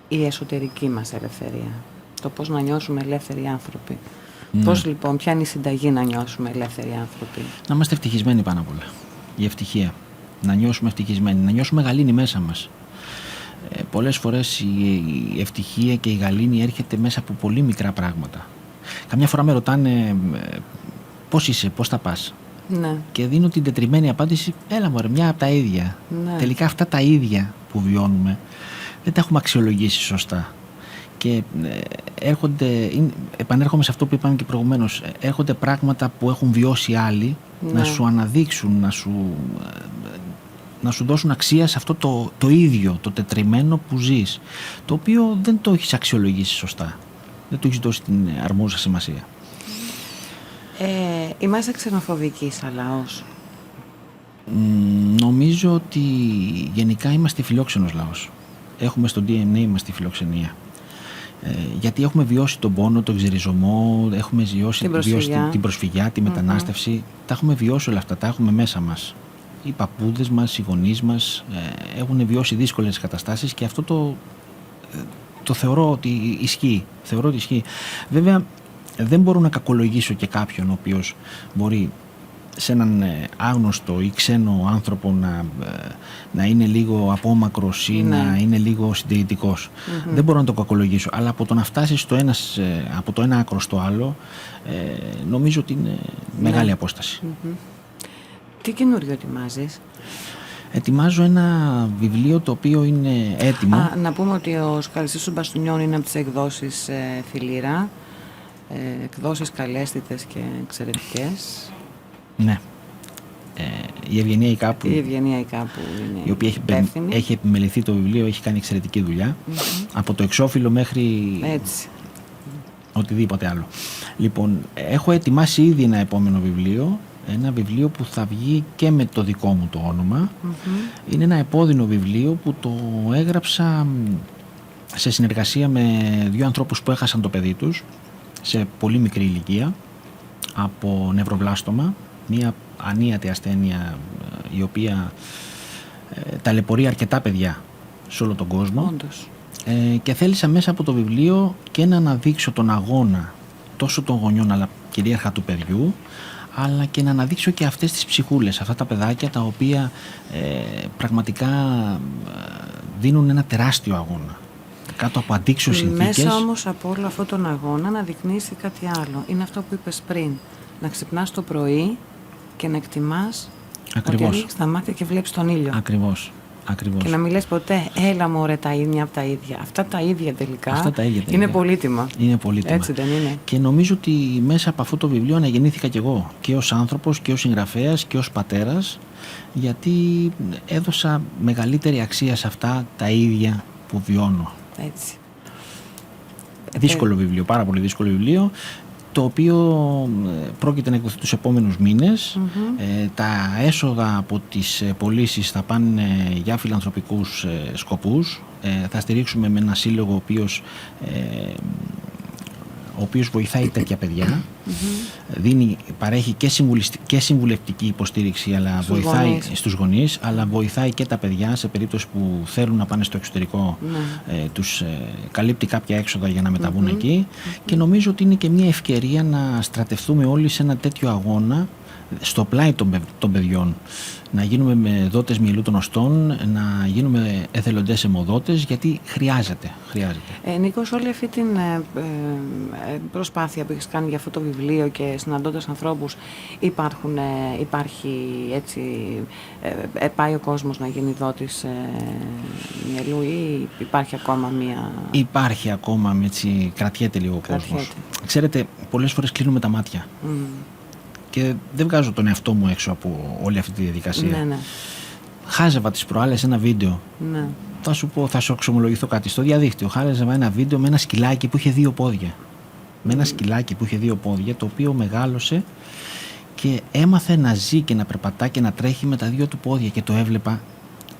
S1: η εσωτερική μας ελευθερία. Το πώς να νιώσουμε ελεύθεροι άνθρωποι. Πώς λοιπόν, ποια είναι η συνταγή να νιώσουμε ελεύθεροι άνθρωποι?
S2: Να είμαστε ευτυχισμένοι πάνω απ' όλα. Η ευτυχία. Να νιώσουμε ευτυχισμένοι, να νιώσουμε γαλήνη μέσα μας. Πολλές φορές η ευτυχία και η γαλήνη έρχεται μέσα από πολύ μικρά πράγματα. Καμιά φορά με ρωτάνε πώς είσαι, πώς θα πας.
S1: Ναι.
S2: Και δίνω την τετριμένη απάντηση, έλα μωρέ, μια από τα ίδια.
S1: Ναι.
S2: Τελικά αυτά τα ίδια που βιώνουμε δεν τα έχουμε αξιολογήσει σωστά. Και επανέρχομαι σε αυτό που είπαμε και προηγουμένως, έρχονται πράγματα που έχουν βιώσει άλλοι,
S1: ναι,
S2: να σου αναδείξουν, να σου δώσουν αξία σε αυτό το ίδιο, το τετριμένο που ζεις, το οποίο δεν το έχεις αξιολογήσει σωστά. Δεν του έχεις δώσει την αρμόζουσα σημασία.
S1: Είμαστε ξενοφοβικοί σαν λαός?
S2: Νομίζω ότι γενικά είμαστε φιλόξενος λαός. Έχουμε στο DNA μας τη φιλοξενία. Γιατί έχουμε βιώσει τον πόνο, τον ξεριζωμό, έχουμε βιώσει την προσφυγιά, τη μετανάστευση. Τα έχουμε βιώσει όλα αυτά, τα έχουμε μέσα μας. Οι παππούδες μας, οι γονείς μας έχουν βιώσει δύσκολες καταστάσεις και αυτό το θεωρώ ότι ισχύει. Βέβαια δεν μπορώ να κακολογήσω και κάποιον ο οποίος μπορεί σε έναν άγνωστο ή ξένο άνθρωπο να είναι λίγο απόμακρος ή να είναι λίγο συντηρητικός. Δεν μπορώ να το κακολογήσω, αλλά από το να φτάσεις από το ένα άκρο στο άλλο, νομίζω ότι είναι μεγάλη απόσταση.
S1: Τι καινούριο ετοιμάζεις?
S2: Ετοιμάζω ένα βιβλίο το οποίο είναι έτοιμο.
S1: Να πούμε ότι ο Σκαλιστής των Μπαστούνιων είναι από τις εκδόσεις Φιλήρα. Εκδόσεις καλέσθητες και εξαιρετικές.
S2: Ναι. Η Ευγενία η Κάπου,
S1: είναι
S2: η οποία έχει επιμεληθεί το βιβλίο, έχει κάνει εξαιρετική δουλειά. Από το εξώφυλλο μέχρι οτιδήποτε άλλο. Λοιπόν, έχω ετοιμάσει ήδη ένα επόμενο βιβλίο. Ένα βιβλίο που θα βγει και με το δικό μου το όνομα. Είναι ένα επώδυνο βιβλίο που το έγραψα σε συνεργασία με δύο ανθρώπους που έχασαν το παιδί τους σε πολύ μικρή ηλικία από νευροβλάστομα, μια ανίατη ασθένεια η οποία ταλαιπωρεί αρκετά παιδιά σε όλο τον κόσμο.
S1: Όντως.
S2: Και θέλησα μέσα από το βιβλίο και να αναδείξω τον αγώνα τόσο των γονιών αλλά κυρίαρχα του παιδιού, αλλά και να αναδείξω και αυτές τις ψυχούλες, αυτά τα παιδάκια τα οποία πραγματικά δίνουν ένα τεράστιο αγώνα κάτω από αντίξωες συνθήκες.
S1: Μέσα όμως από όλο αυτόν τον αγώνα να δεικνύεις κάτι άλλο. Είναι αυτό που είπες πριν. Να ξυπνάς το πρωί και να εκτιμάς ότι ανοίγεις τα μάτια και βλέπεις τον ήλιο.
S2: Ακριβώς.
S1: Και να μην λες ποτέ, έλα μωρέ τα ίδια από τα ίδια. Αυτά τα ίδια τελικά είναι πολύτιμα.
S2: Είναι πολύτιμα.
S1: Έτσι δεν είναι?
S2: Και νομίζω ότι μέσα από αυτό το βιβλίο αναγεννήθηκα κι εγώ. Και ως άνθρωπος και ως συγγραφέας και ως πατέρας. Γιατί έδωσα μεγαλύτερη αξία σε αυτά τα ίδια που βιώνω.
S1: Έτσι.
S2: Δύσκολο βιβλίο, πάρα πολύ δύσκολο βιβλίο, το οποίο πρόκειται να εκδοθεί τους επόμενους μήνες. Τα έσοδα από τις πωλήσεις θα πάνε για φιλανθρωπικούς σκοπούς. Θα στηρίξουμε με ένα σύλλογο ο οποίος βοηθάει τέτοια παιδιά. Παρέχει και συμβουλευτική υποστήριξη στους γονείς, αλλά βοηθάει και τα παιδιά σε περίπτωση που θέλουν να πάνε στο εξωτερικό. Τους καλύπτει κάποια έξοδα για να μεταβούν εκεί. Και νομίζω ότι είναι και μια ευκαιρία να στρατευτούμε όλοι σε ένα τέτοιο αγώνα στο πλάι των παιδιών. Να γίνουμε με δότες μυελού των οστών, να γίνουμε εθελοντές αιμοδότες, γιατί χρειάζεται.
S1: Νίκο, σε όλη αυτή την προσπάθεια που έχεις κάνει για αυτό το βιβλίο και συναντώντας ανθρώπους, υπάρχει έτσι, πάει ο κόσμος να γίνει δότης μυελού ή υπάρχει ακόμα μία...
S2: Υπάρχει ακόμα, έτσι, κρατιέται λίγο ο κόσμος. Ξέρετε, πολλές φορές κλείνουμε τα μάτια. Και δεν βγάζω τον εαυτό μου έξω από όλη αυτή τη διαδικασία.
S1: Ναι.
S2: Χάζευα τις προάλλες ένα βίντεο.
S1: Ναι.
S2: Θα σου εξομολογηθώ κάτι. Στο διαδίκτυο χάζευα ένα βίντεο με ένα σκυλάκι που είχε 2 πόδια. Με ένα σκυλάκι που είχε 2 πόδια, το οποίο μεγάλωσε και έμαθε να ζει και να περπατά και να τρέχει με τα 2 του πόδια. Και το έβλεπα.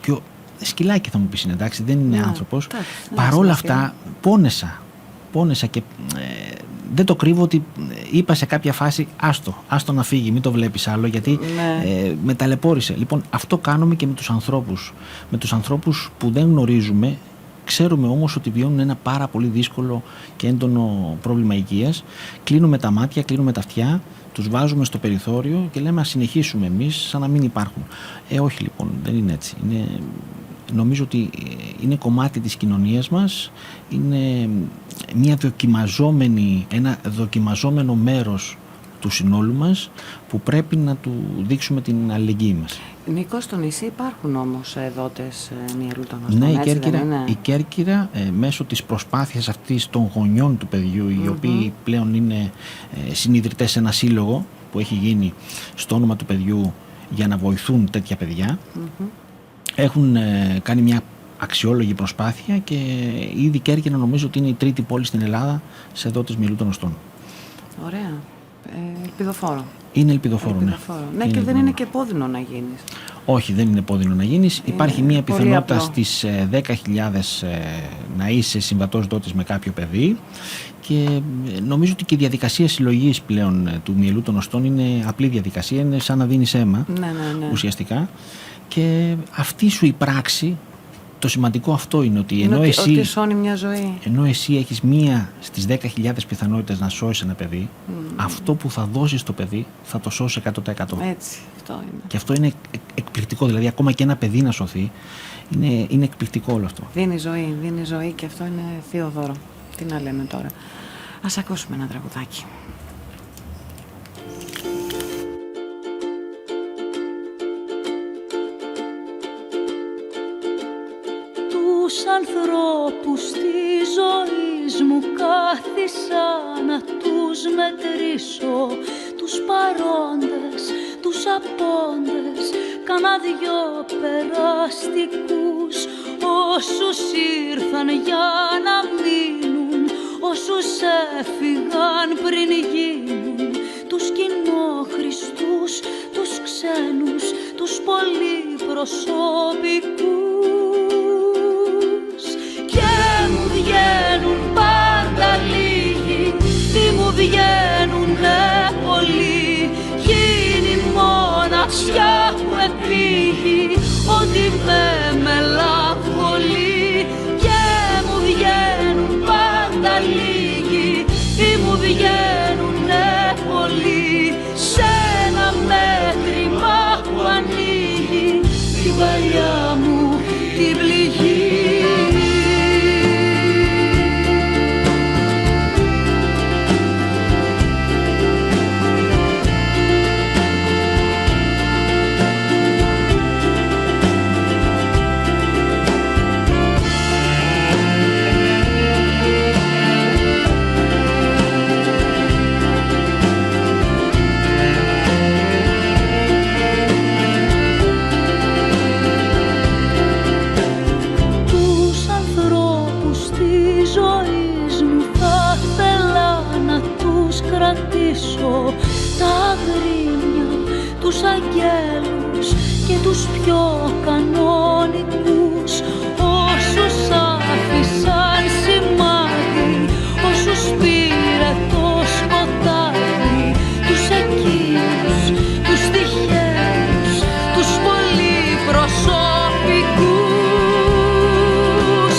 S2: Και σκυλάκι θα μου πεις, εντάξει, δεν είναι άνθρωπος. Παρόλα αυτά πόνεσα και δεν το κρύβω ότι είπα σε κάποια φάση άστο να φύγει, μην το βλέπεις άλλο, γιατί με ταλαιπώρησε. Λοιπόν, αυτό κάνουμε και με τους ανθρώπους. Με τους ανθρώπους που δεν γνωρίζουμε, ξέρουμε όμως ότι βιώνουν ένα πάρα πολύ δύσκολο και έντονο πρόβλημα υγείας. Κλείνουμε τα μάτια, κλείνουμε τα αυτιά, τους βάζουμε στο περιθώριο και λέμε ας συνεχίσουμε εμείς σαν να μην υπάρχουν. Όχι λοιπόν, δεν είναι έτσι. Νομίζω ότι είναι κομμάτι της κοινωνίας μας, είναι ένα δοκιμαζόμενο μέρος του συνόλου μας που πρέπει να του δείξουμε την αλληλεγγύη μας.
S1: Νίκο, στο νησί υπάρχουν όμως δότες μυελού των οστών.
S2: Ναι, η Κέρκυρα μέσω της προσπάθειας αυτής των γονιών του παιδιού, οι οποίοι πλέον είναι συνιδρυτές σε ένα σύλλογο που έχει γίνει στο όνομα του παιδιού για να βοηθούν τέτοια παιδιά, έχουν κάνει μια αξιόλογη προσπάθεια και ήδη Κέρκυρα νομίζω ότι είναι η 3η πόλη στην Ελλάδα σε δότες μυελού των οστών.
S1: Ωραία. Ελπιδοφόρο.
S2: Είναι ελπιδοφόρο, ναι.
S1: Ναι, και δεν είναι και επώδυνο να γίνεις.
S2: Όχι, δεν είναι επώδυνο να γίνεις. Υπάρχει μια πιθανότητα στις 10.000 να είσαι συμβατός δότης με κάποιο παιδί και νομίζω ότι και η διαδικασία συλλογής πλέον του μυελού των οστών είναι απλή διαδικασία, είναι σαν να δίνεις αίμα ουσιαστικά. Και αυτή σου η πράξη το σημαντικό αυτό είναι ότι
S1: ότι σώνει μια ζωή.
S2: Ενώ εσύ έχεις μία στις 10.000 πιθανότητες να σώσεις ένα παιδί, αυτό που θα δώσεις στο παιδί θα το σώσει 100%.
S1: Έτσι, αυτό είναι.
S2: Και αυτό είναι εκπληκτικό. Δηλαδή, ακόμα και ένα παιδί να σωθεί, είναι εκπληκτικό όλο αυτό.
S1: Δίνει ζωή και αυτό είναι θείο δώρο. Τι να λέμε τώρα. Ας ακούσουμε ένα τραγουδάκι.
S3: Τους ανθρώπους της ζωής μου κάθισα να τους μετρήσω, τους παρόντες, τους απόντες, κάνα δυο περαστικούς, όσους ήρθαν για να μείνουν, όσους έφυγαν πριν γίνουν, τους κοινόχρηστους, τους ξένους, τους πολυπροσωπικούς. Και μου βγαίνουν πάντα λίγοι, τι μου βγαίνουνε πολλοί, γίνει η μοναξιά που επήγει, ότι με μελαγχολεί. Και μου βγαίνουν πάντα λίγοι, τι μου βγαίνουνε πολλοί, σε ένα μέτρημα που ανοίγει την παλιά μου την πληγή. Τα γρήμια, τους αγγέλους και τους πιο κανονικούς, όσους άφησαν σημάδι, όσους πήρε το σκοτάδι, τους εκείνους, τους τυχαίους, τους πολυπροσωπικούς.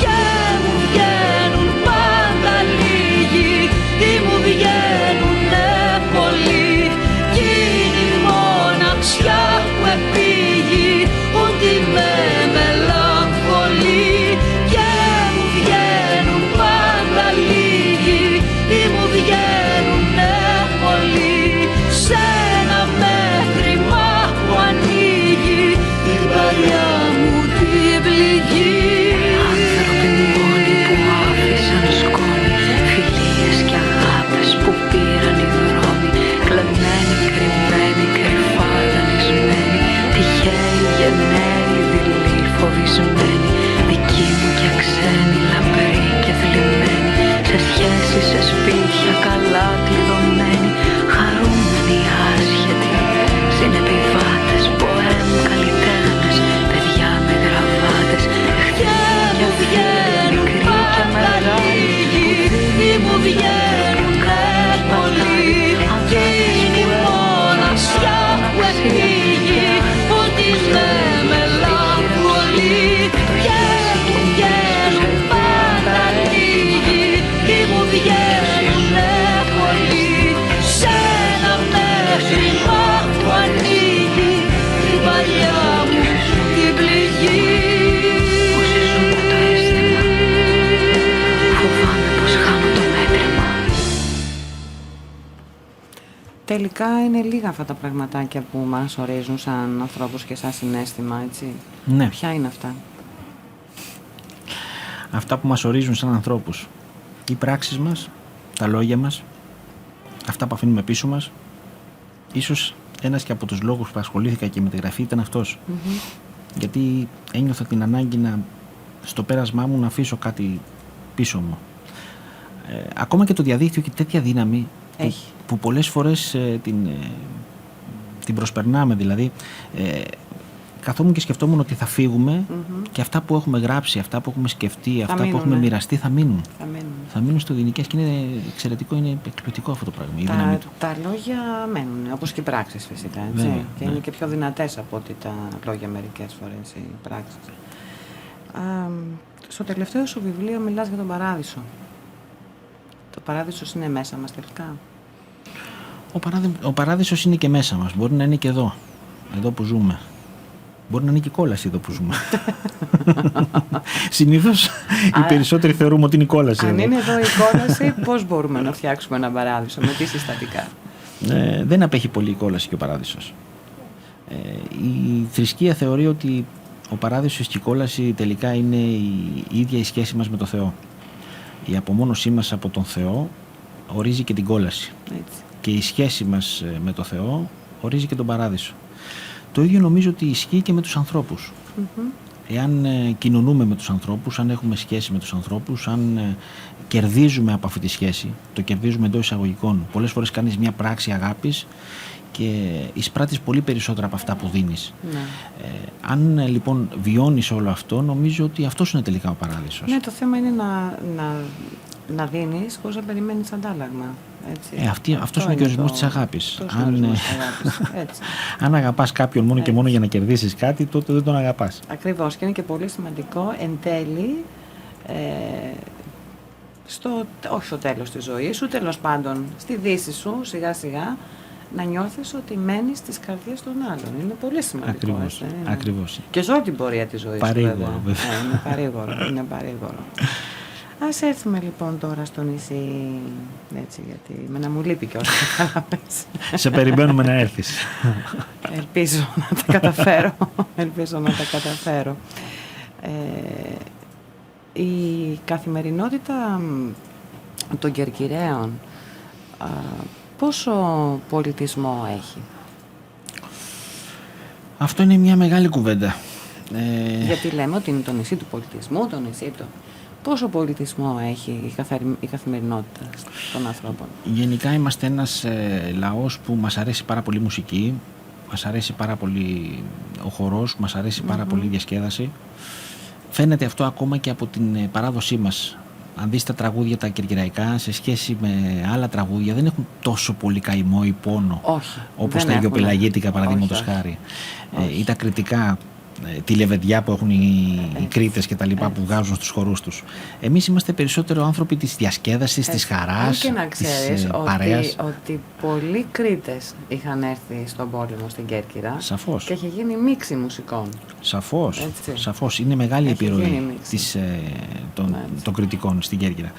S3: Και μου βγαίνουν πάντα λίγοι, τι μου βγαίνουνε πολλοί, κι είναι η μοναξιά που επήγει, ότι με μελαγχολεί. Και μου βγαίνουν πάντα λίγοι, τι μου βγαίνουνε πολλοί, σε ένα μέτρημα που ανοίγει την παλιά μου την πληγή.
S5: Άνθρωποι μόνοι που άφησαν σκόνη, φιλίες και αγάπες που πήραν οι δρόμοι, κλεμμένοι, κρυμμένοι, κρυφά δανεισμένοι, τυχαίοι, γενναίοι, δειλοί, φοβισμένοι, δικοί μου και ξένοι, λαμπροί και θλιμμένοι, σε σχέσεις, σε σπίτια καλά κλειδωμένοι, χαρούμενοι, άσχετοι, συνεπιβάτες, ποέμ, καλλιτέχνες, παιδιά με γραβάτες, εχθροί και φίλοι, μικροί και μεγάλοι,
S3: τι μου βγαίνουνε πολλοί, κι είναι η μοναξιά που επήγει, ότι με μελαγχολεί. Και μου βγαίνουν πάντα λίγοι, τι μου βγαίνουνε πολλοί, σε ένα μέτρημα που ανοίγει την παλιά μου την πληγή.
S5: Όσοι ζουν με το αίσθημα, φοβάμαι πως χάνω το μέτρημα.
S1: Τελικά είναι λίγα αυτά τα πραγματάκια που μας ορίζουν σαν ανθρώπους και σαν συναίσθημα, έτσι.
S2: Ναι.
S1: Ποια είναι αυτά?
S2: Αυτά που μας ορίζουν σαν ανθρώπους. Οι πράξεις μας, τα λόγια μας, αυτά που αφήνουμε πίσω μας. Ίσως ένας και από τους λόγους που ασχολήθηκα και με τη γραφή ήταν αυτός. Γιατί ένιωθα την ανάγκη στο πέρασμά μου να αφήσω κάτι πίσω μου. Ακόμα και το διαδίκτυο έχει τέτοια δύναμη που πολλές φορές την προσπερνάμε. Δηλαδή καθόμουν και σκεφτόμουν ότι θα φύγουμε και αυτά που έχουμε γράψει, αυτά που έχουμε σκεφτεί, αυτά που έχουμε μοιραστεί θα μείνουν. Θα μείνουν στο δυνικές και είναι εξαιρετικό, είναι εκπληκτικό αυτό το πράγμα.
S1: Τα λόγια μένουν, όπως και οι πράξεις φυσικά. Έτσι.
S2: Βέβαια,
S1: και είναι και πιο δυνατές από ότι τα λόγια μερικές φορές οι πράξεις. Στο τελευταίο σου βιβλίο μιλάς για τον παράδεισο. Το παράδεισος είναι μέσα μας τελικά.
S2: Ο παράδεισος είναι και μέσα μας. Μπορεί να είναι και εδώ που ζούμε. Μπορεί να είναι και η κόλαση εδώ που ζούμε. Συνήθως οι περισσότεροι θεωρούμε ότι είναι η κόλαση.
S1: Αν είναι εδώ η κόλαση, πώς μπορούμε να φτιάξουμε ένα παράδεισο, με τι συστατικά?
S2: Δεν απέχει πολύ η κόλαση και ο παράδεισος. Η θρησκεία θεωρεί ότι ο παράδεισος και η κόλαση τελικά είναι η ίδια η σχέση μας με το Θεό. Η απομόνωσή μας από τον Θεό ορίζει και την κόλαση.
S1: Έτσι.
S2: Και η σχέση μας με το Θεό ορίζει και τον παράδεισο. Το ίδιο νομίζω ότι ισχύει και με τους ανθρώπους. Εάν κοινωνούμε με τους ανθρώπους, αν έχουμε σχέση με τους ανθρώπους, αν κερδίζουμε από αυτή τη σχέση, το κερδίζουμε εντός εισαγωγικών. Πολλές φορές κάνεις μια πράξη αγάπης και εισπράττεις πολύ περισσότερα από αυτά που δίνεις.
S1: Ναι.
S2: Αν λοιπόν βιώνεις όλο αυτό, νομίζω ότι αυτός είναι τελικά ο παράδεισος.
S1: Ναι, το θέμα είναι να δίνεις χωρίς να περιμένεις αντάλλαγμα.
S2: Αυτός είναι και ο ορισμός της αγάπης. Αν αγαπάς κάποιον μόνο και μόνο για να κερδίσεις κάτι, τότε δεν τον αγαπάς.
S1: Ακριβώς, και είναι και πολύ σημαντικό εν τέλει, όχι στο τέλος της ζωής σου, τέλος πάντων στη δύση σου, σιγά σιγά, να νιώθεις ότι μένεις στις καρδιές των άλλων. Είναι πολύ σημαντικό.
S2: Ακριβώς.
S1: Και σε όλη την πορεία της ζωής.
S2: Παρήγορο,
S1: βέβαια. Είναι παρήγορο. Ας έρθουμε λοιπόν τώρα στο νησί, έτσι, γιατί να μου λείπει και όσο κατάλαβες.
S2: Σε περιμένουμε να έρθεις.
S1: Ελπίζω να τα καταφέρω. Η καθημερινότητα των Κερκυραίων πόσο πολιτισμό έχει?
S2: Αυτό είναι μια μεγάλη κουβέντα.
S1: Γιατί λέμε ότι είναι το νησί του πολιτισμού, το νησί του. Πόσο πολιτισμό έχει η καθημερινότητα των ανθρώπων?
S2: Γενικά είμαστε ένας λαός που μας αρέσει πάρα πολύ η μουσική, μας αρέσει πάρα πολύ ο χορός, μας αρέσει πάρα πολύ η διασκέδαση. Φαίνεται αυτό ακόμα και από την παράδοσή μας. Αν δεις τα τραγούδια τα κερκυραϊκά σε σχέση με άλλα τραγούδια, δεν έχουν τόσο πολύ καημό ή πόνο.
S1: Όχι,
S2: όπως τα Αιγιοπελαγίτικα παραδείγματος χάρη. Ή τα κριτικά, τη λεβεδιά που έχουν οι Κρήτες και τα λοιπά που βγάζουν στους χορούς τους. Εμείς είμαστε περισσότερο άνθρωποι της διασκέδασης, της χαράς,
S1: και να ξέρεις
S2: παρέας.
S1: ότι πολλοί Κρήτες είχαν έρθει στον πόλεμο στην Κέρκυρα.
S2: Σαφώς.
S1: Και έχει γίνει μίξη μουσικών.
S2: Σαφώς. Είναι μεγάλη επιρροή των Κρητικών στην Κέρκυρα.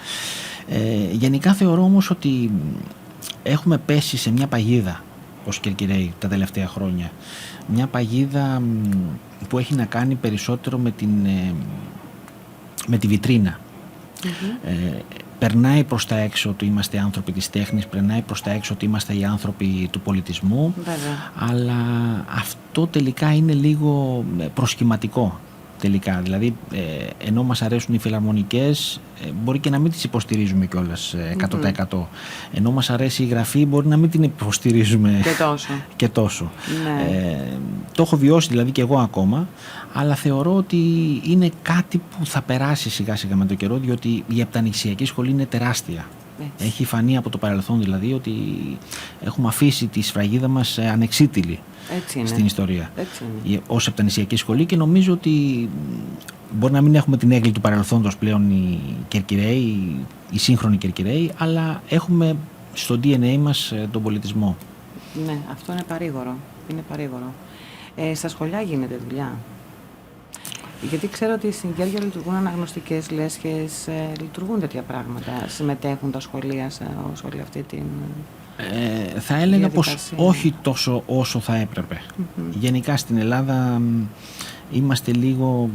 S2: Γενικά θεωρώ όμως ότι έχουμε πέσει σε μια παγίδα ως Κερκυραίοι τα τελευταία χρόνια. Μια παγίδα που έχει να κάνει περισσότερο με τη βιτρίνα. Περνάει προς τα έξω ότι είμαστε άνθρωποι της τέχνης, περνάει προς τα έξω ότι είμαστε οι άνθρωποι του πολιτισμού.
S1: Βέβαια.
S2: Αλλά αυτό τελικά είναι λίγο προσχηματικό. Τελικά, δηλαδή ενώ μας αρέσουν οι φιλαρμονικές, μπορεί και να μην τις υποστηρίζουμε κιόλας 100%. Ενώ μας αρέσει η γραφή, μπορεί να μην την υποστηρίζουμε και τόσο.
S1: Ναι.
S2: Το έχω βιώσει δηλαδή και εγώ ακόμα, αλλά θεωρώ ότι είναι κάτι που θα περάσει σιγά σιγά με το καιρό, διότι η επτανησιακή σχολή είναι τεράστια. Έτσι. Έχει φανεί από το παρελθόν δηλαδή ότι έχουμε αφήσει τη σφραγίδα μας ανεξίτηλη στην ιστορία ως επτανησιακή σχολή, και νομίζω ότι μπορεί να μην έχουμε την έγκλη του παρελθόντος πλέον οι Κερκυραίοι, οι σύγχρονοι Κερκυραίοι, αλλά έχουμε στο DNA μας τον πολιτισμό.
S1: Ναι, αυτό είναι παρήγορο. Στα σχολιά γίνεται δουλειά? Γιατί ξέρω ότι στην Κέρκυρα λειτουργούν αναγνωστικές λέσχες, λειτουργούν τέτοια πράγματα, συμμετέχουν τα σχολεία σε όλη αυτή την
S2: θα έλεγα πως όχι τόσο όσο θα έπρεπε. Γενικά στην Ελλάδα είμαστε λίγο,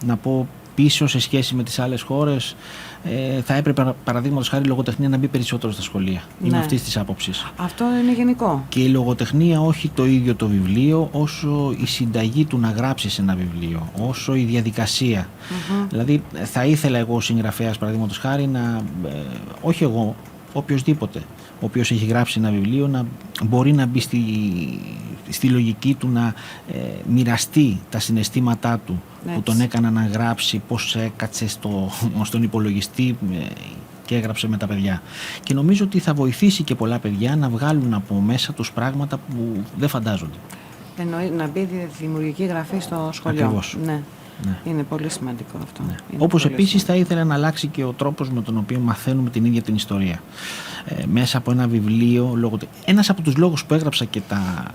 S2: να πω, πίσω σε σχέση με τις άλλες χώρες. Θα έπρεπε παραδείγματος χάρη η λογοτεχνία να μπει περισσότερο στα σχολεία. Είμαι αυτής της άποψης.
S1: Αυτό είναι γενικό.
S2: Και η λογοτεχνία, όχι το ίδιο το βιβλίο, όσο η συνταγή του να γράψεις ένα βιβλίο, όσο η διαδικασία. Δηλαδή θα ήθελα εγώ ως συγγραφέας παραδείγματος χάρη να, όχι εγώ, οποιοσδήποτε, ο οποίος έχει γράψει ένα βιβλίο, να μπορεί να μπει στη λογική του, να μοιραστεί τα συναισθήματά του που τον έκανα να γράψει, πώς έκατσε στον υπολογιστή και έγραψε με τα παιδιά. Και νομίζω ότι θα βοηθήσει και πολλά παιδιά να βγάλουν από μέσα τους πράγματα που δεν φαντάζονται.
S1: Εννοεί να μπει δημιουργική γραφή στο σχολείο.
S2: Ακριβώς.
S1: Ναι. Είναι πολύ σημαντικό αυτό.
S2: Ναι.
S1: Είναι
S2: Όπως
S1: πολύ
S2: επίσης
S1: σημαντικό.
S2: θα ήθελα να αλλάξει και ο τρόπος με τον οποίο μαθαίνουμε την ίδια την ιστορία. Μέσα από ένα βιβλίο, ένας από τους λόγους που έγραψα και τα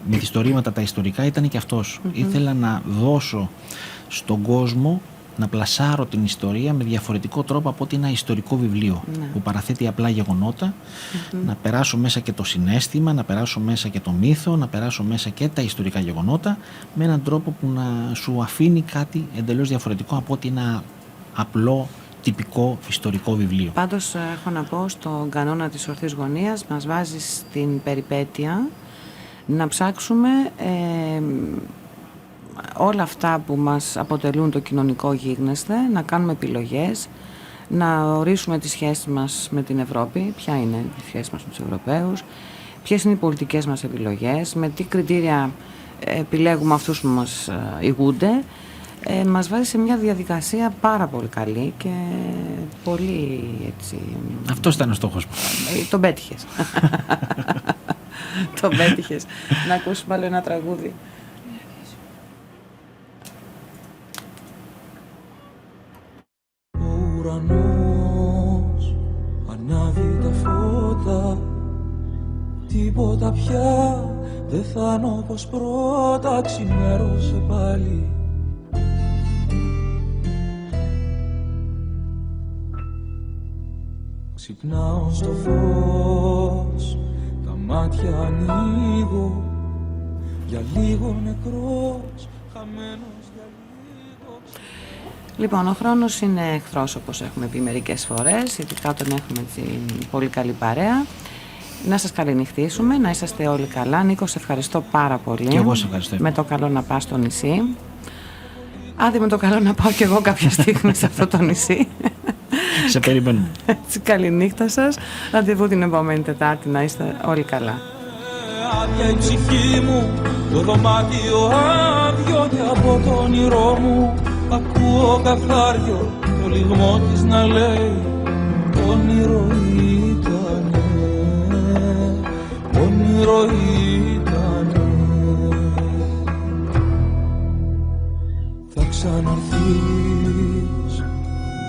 S2: μυθιστορήματα, τα ιστορικά, ήταν και αυτός. Ήθελα να δώσω στον κόσμο, να πλασάρω την ιστορία με διαφορετικό τρόπο από ότι ένα ιστορικό βιβλίο που παραθέτει απλά γεγονότα, να περάσω μέσα και το συναίσθημα, να περάσω μέσα και το μύθο, να περάσω μέσα και τα ιστορικά γεγονότα με έναν τρόπο που να σου αφήνει κάτι εντελώς διαφορετικό από ότι ένα απλό τυπικό ιστορικό βιβλίο.
S1: Πάντως έχω να πω, στον κανόνα της ορθής γωνίας μας βάζει στην περιπέτεια να ψάξουμε όλα αυτά που μας αποτελούν το κοινωνικό γίγνεσθε, να κάνουμε επιλογές, να ορίσουμε τις σχέσεις μας με την Ευρώπη, ποια είναι η σχέση μας με τους Ευρωπαίους, ποιες είναι οι πολιτικές μας επιλογές, με τι κριτήρια επιλέγουμε αυτούς που μας ηγούνται. Μας βάζει σε μια διαδικασία πάρα πολύ καλή και πολύ έτσι...
S2: Αυτός ήταν ο στόχος μου.
S1: Τον πέτυχες. Τον πέτυχες. Να ακούσουμε άλλο ένα τραγούδι.
S6: Ο ουρανός ανάβει τα φώτα, τίποτα πια δεν θα είναι όπως πρώτα, ξημέρωσε πάλι. Ξυπνάω στο φως, τα μάτια ανοίγω, για λίγο νεκρός, χαμένος για λίγο.
S1: Λοιπόν, ο χρόνος είναι εχθρός, όπως έχουμε πει μερικές φορές, ειδικά όταν έχουμε την πολύ καλή παρέα. Να σας καληνυχτήσουμε, να είσαστε όλοι καλά. Νίκο, σε ευχαριστώ πάρα πολύ.
S2: Και εγώ σε ευχαριστώ.
S1: Με το καλό να πας στο νησί. Άντε με το καλό να πάω κι εγώ κάποια στιγμή σε αυτό το νησί.
S2: Σε περιμένουμε.
S1: Έτσι, καληνύχτα σας. Ραντεβού την επόμενη Τετάρτη, να είστε όλοι καλά.
S6: Άδεια η ψυχή μου, το δωμάτιο άδειο και από το όνειρό μου ακούω καθάριο το λιγμό της να λέει όνειρο ήτανε, όνειρο ήτανε. Θα ξαναρθείς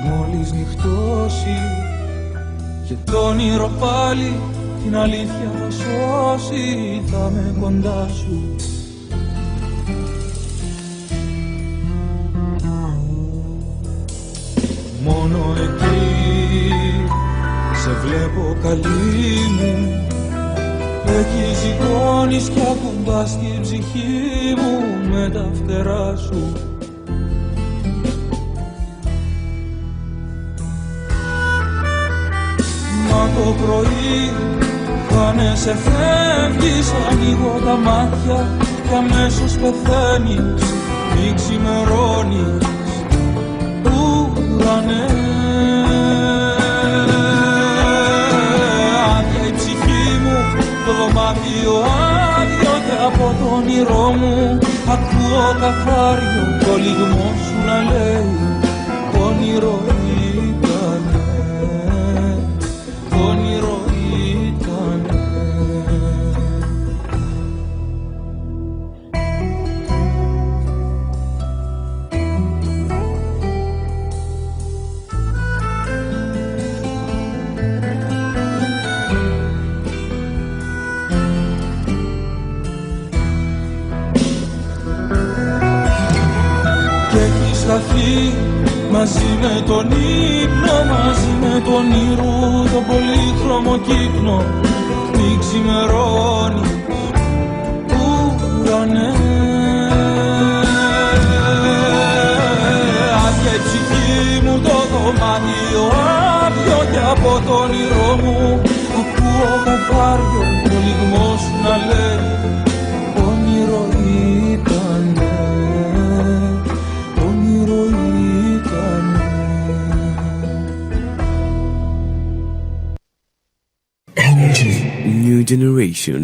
S6: μόλις νυχτώσει και το όνειρο πάλι την αλήθεια θα σώσει, θα με κοντά σου. Μόνο εκεί σε βλέπω καλή μου, εκεί ζυγώνεις κι ακουμπάς την ψυχή μου με τα φτερά σου. Μα το πρωί χάνεσαι, φεύγεις, ανοίγω τα μάτια κι αμέσως πεθαίνεις, μη ξημερώνεις, ουρανέ. Άδεια η ψυχή μου, το δωμάτιο άδειο και από το όνειρό μου ακούω καθάριο το λιγμό σου να λέει όνειρο ήτανε, όνειρο ήτανε. Μαζί με τον ύπνο, μαζί με τον ήρου, το πολύχρωμο κύκνο, μη ξημερώνει, ουρανέ. Άδεια η ψυχή μου, το δωμάτιο άδειο και από το όνειρό μου ακούω καθάριο το λιγμό σου να λέει όνειρο ήτανε, όνειρο ήτανε.
S7: New generation.